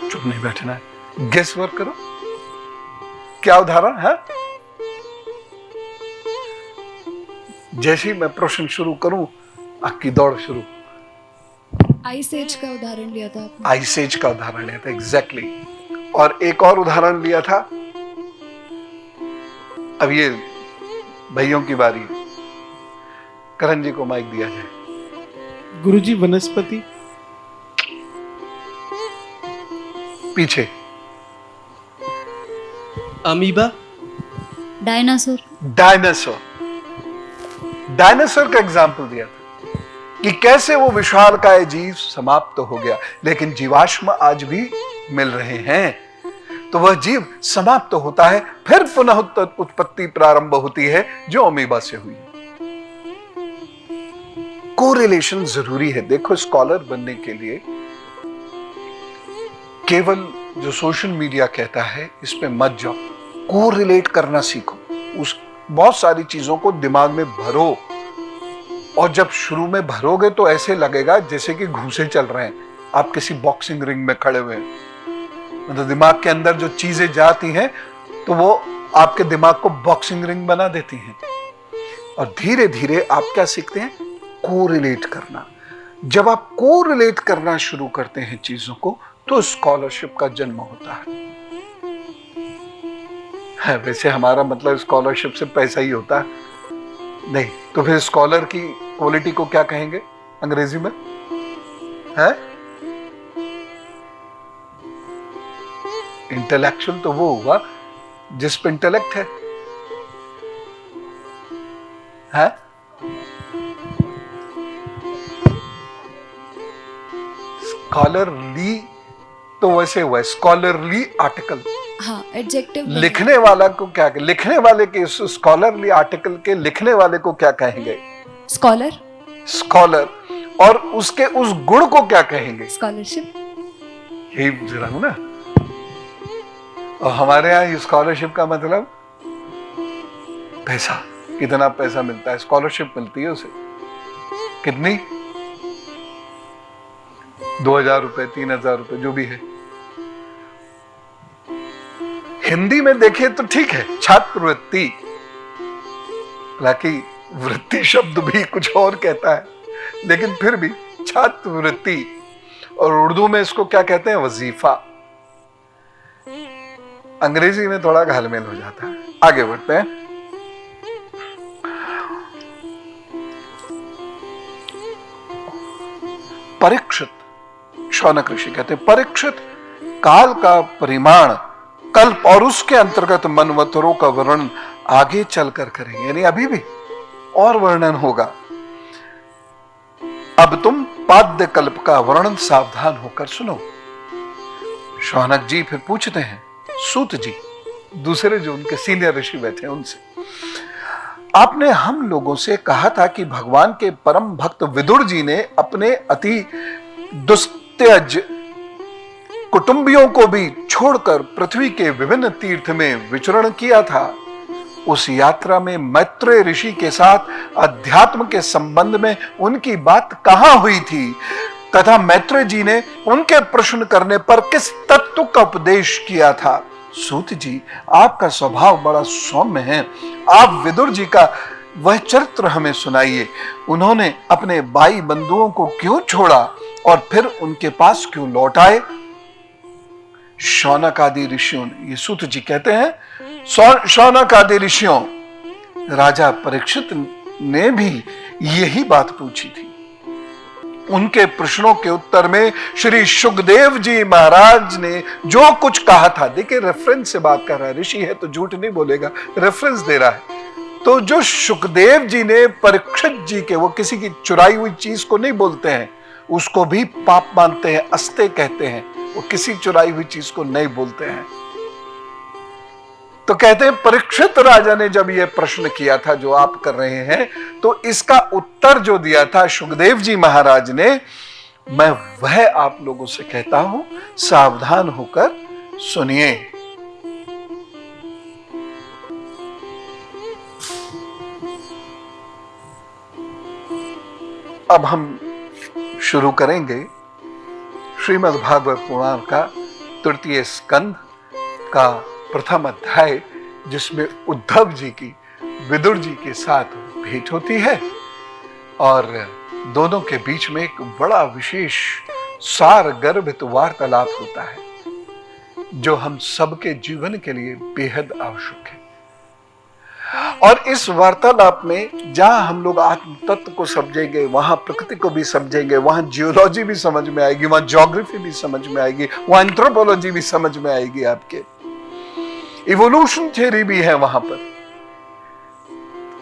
चुप नहीं बैठना है, गेस वर्क करो। क्या उदाहरण है? जैसे ही मैं प्रश्न शुरू करूं, आपकी दौड़ शुरू। आइस एज का उदाहरण लिया था आपने। आइस एज का उदाहरण लिया था, एग्जैक्टली। और एक और उदाहरण लिया था। अब ये भाइयों की बारी है, करण जी को माइक दिया जाए। गुरुजी, वनस्पति। पीछे। अमीबा। डायनासोर। डायनासोर का एग्जाम्पल दिया था कि कैसे वो विशालकाय जीव समाप्त हो गया, लेकिन जीवाश्म आज भी मिल रहे हैं। तो वह जीव समाप्त होता है, फिर पुनः उत्पत्ति प्रारंभ होती है जो अमीबा से हुई। कोरिलेशन जरूरी है। देखो, स्कॉलर बनने के लिए केवल जो सोशल मीडिया कहता है इस पे मत जाओ, कोरिलेट करना सीखो। उस बहुत सारी चीजों को दिमाग में भरो, और जब शुरू में भरोगे तो ऐसे लगेगा जैसे कि घूंसे चल रहे हैं, आप किसी बॉक्सिंग रिंग में खड़े हुए हैं। मतलब दिमाग के अंदर जो चीजें जाती हैं तो वो आपके दिमाग को बॉक्सिंग रिंग बना देती हैं। और धीरे धीरे आप क्या सीखते हैं? कोरिलेट करना। जब आप कोरिलेट करना शुरू करते हैं चीजों को, तो स्कॉलरशिप का जन्म होता है। वैसे हमारा मतलब स्कॉलरशिप से पैसा ही होता है नहीं, तो फिर स्कॉलर की क्वालिटी को क्या कहेंगे अंग्रेजी में? है इंटेलेक्चुअल तो वो हुआ जिस पे इंटेलेक्ट है? स्कॉलरली तो वैसे हुआ स्कॉलरली आर्टिकल। हाँ, एडजेक्टिव। लिखने वाला को क्या, लिखने वाले के स्कॉलरली आर्टिकल के लिखने वाले को क्या कहेंगे? स्कॉलर। स्कॉलर। और उसके उस गुण को क्या कहेंगे? स्कॉलरशिप। यही बुझ रहा हूं ना। और हमारे यहाँ स्कॉलरशिप का मतलब पैसा। कितना पैसा मिलता है? स्कॉलरशिप मिलती है उसे कितनी? 2000 रुपए, 3000 रुपए, जो भी है। हिंदी में देखें तो ठीक है, छात्रवृत्ति। हालांकि वृत्ति शब्द भी कुछ और कहता है, लेकिन फिर भी छात्रवृत्ति। और उर्दू में इसको क्या कहते हैं? वजीफा। अंग्रेजी में थोड़ा घालमेल हो जाता है। आगे बढ़ते हैं। परीक्षित, शौनक ऋषि कहते हैं, परीक्षित, काल का परिमाण कल्प और उसके अंतर्गत मनवंतरों का वर्णन आगे चलकर करेंगे, यानी अभी भी और वर्णन होगा। अब तुम पाद्य कल्प का वर्णन सावधान होकर सुनो। शौनक जी फिर पूछते हैं सूत जी, दूसरे जो उनके सीनियर ऋषि बैठे उनसे, आपने हम लोगों से कहा था कि भगवान के परम भक्त विदुर जी ने अपने अति दुस्त्यज कुटुंबियों को भी छोड़कर पृथ्वी के विभिन्न तीर्थ में विचरण किया था। उस यात्रा में मैत्रेय ऋषि के साथ अध्यात्म के संबंध में उनकी बात कहां हुई थी, तथा मैत्रेय जी ने उनके प्रश्न करने पर किस तत्व का उपदेश किया था? सूत जी, आपका स्वभाव बड़ा सौम्य है, आप विदुर जी का वह चरित्र हमें सुनाइए। उन्होंने अपने भाई बंधुओं को क्यों छोड़ा और फिर उनके पास क्यों लौट आए? शौनक आदि ऋषियों ने, ये सूत जी कहते हैं, शौनक आदि ऋषियों, राजा परीक्षित ने भी यही बात पूछी थी। उनके प्रश्नों के उत्तर में श्री सुखदेव जी महाराज ने जो कुछ कहा था, देखिए रेफरेंस से बात कर रहा है, ऋषि है तो झूठ नहीं बोलेगा, रेफरेंस दे रहा है। तो जो सुखदेव जी ने परीक्षित जी के, वो किसी की चुराई हुई चीज को नहीं बोलते हैं, उसको भी पाप मानते हैं, अस्ते कहते हैं, वो किसी चुराई हुई चीज को नहीं बोलते हैं। तो कहते हैं परीक्षित राजा ने जब यह प्रश्न किया था जो आप कर रहे हैं, तो इसका उत्तर जो दिया था सुखदेव जी महाराज ने, मैं वह आप लोगों से कहता हूं, सावधान होकर सुनिए। अब हम शुरू करेंगे श्रीमद् भागवत पुराण का तृतीय स्कंद का प्रथम अध्याय, जिसमें उद्धव जी की विदुर जी के साथ भेंट होती है और दोनों के बीच में एक बड़ा विशेष सार गर्भित वार्तालाप होता है, जो हम सबके जीवन के लिए बेहद आवश्यक है। और इस वार्तालाप में जहां हम लोग आत्म तत्व को समझेंगे, वहां प्रकृति को भी समझेंगे, वहां जियोलॉजी भी समझ में आएगी, वहां ज्योग्राफी भी समझ में आएगी, वहां एंथ्रोपोलॉजी भी समझ में आएगी, आपके इवोल्यूशन थ्योरी भी है वहां पर।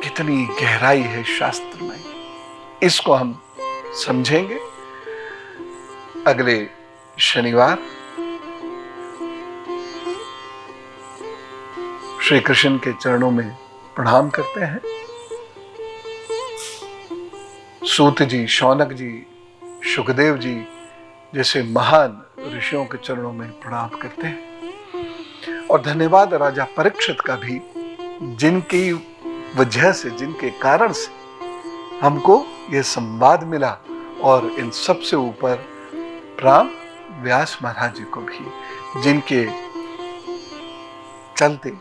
कितनी गहराई है शास्त्र में, इसको हम समझेंगे। अगले शनिवार श्री कृष्ण के चरणों में प्रणाम करते हैं। सूत जी, शौनक जी, सुखदेव जी जैसे महान ऋषियों के चरणों में प्रणाम करते हैं। और धन्यवाद राजा परीक्षित का भी, जिनकी वजह से, जिनके कारण से हमको यह संवाद मिला। और इन सबसे ऊपर प्रणाम व्यास महाराज जी को भी, जिनके चलते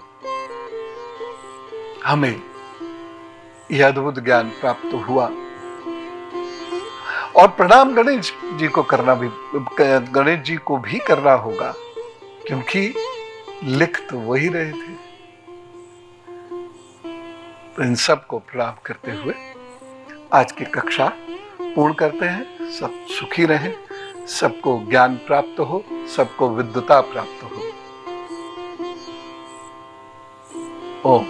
हमें यह अद्भुत ज्ञान प्राप्त हुआ। और प्रणाम गणेश जी को करना भी, गणेश जी को भी करना होगा, क्योंकि लिख तो वही रहे थे। तो इन सबको प्रणाम करते हुए आज की कक्षा पूर्ण करते हैं। सब सुखी रहें, सबको ज्ञान प्राप्त हो, सबको विद्वता प्राप्त हो। ओम।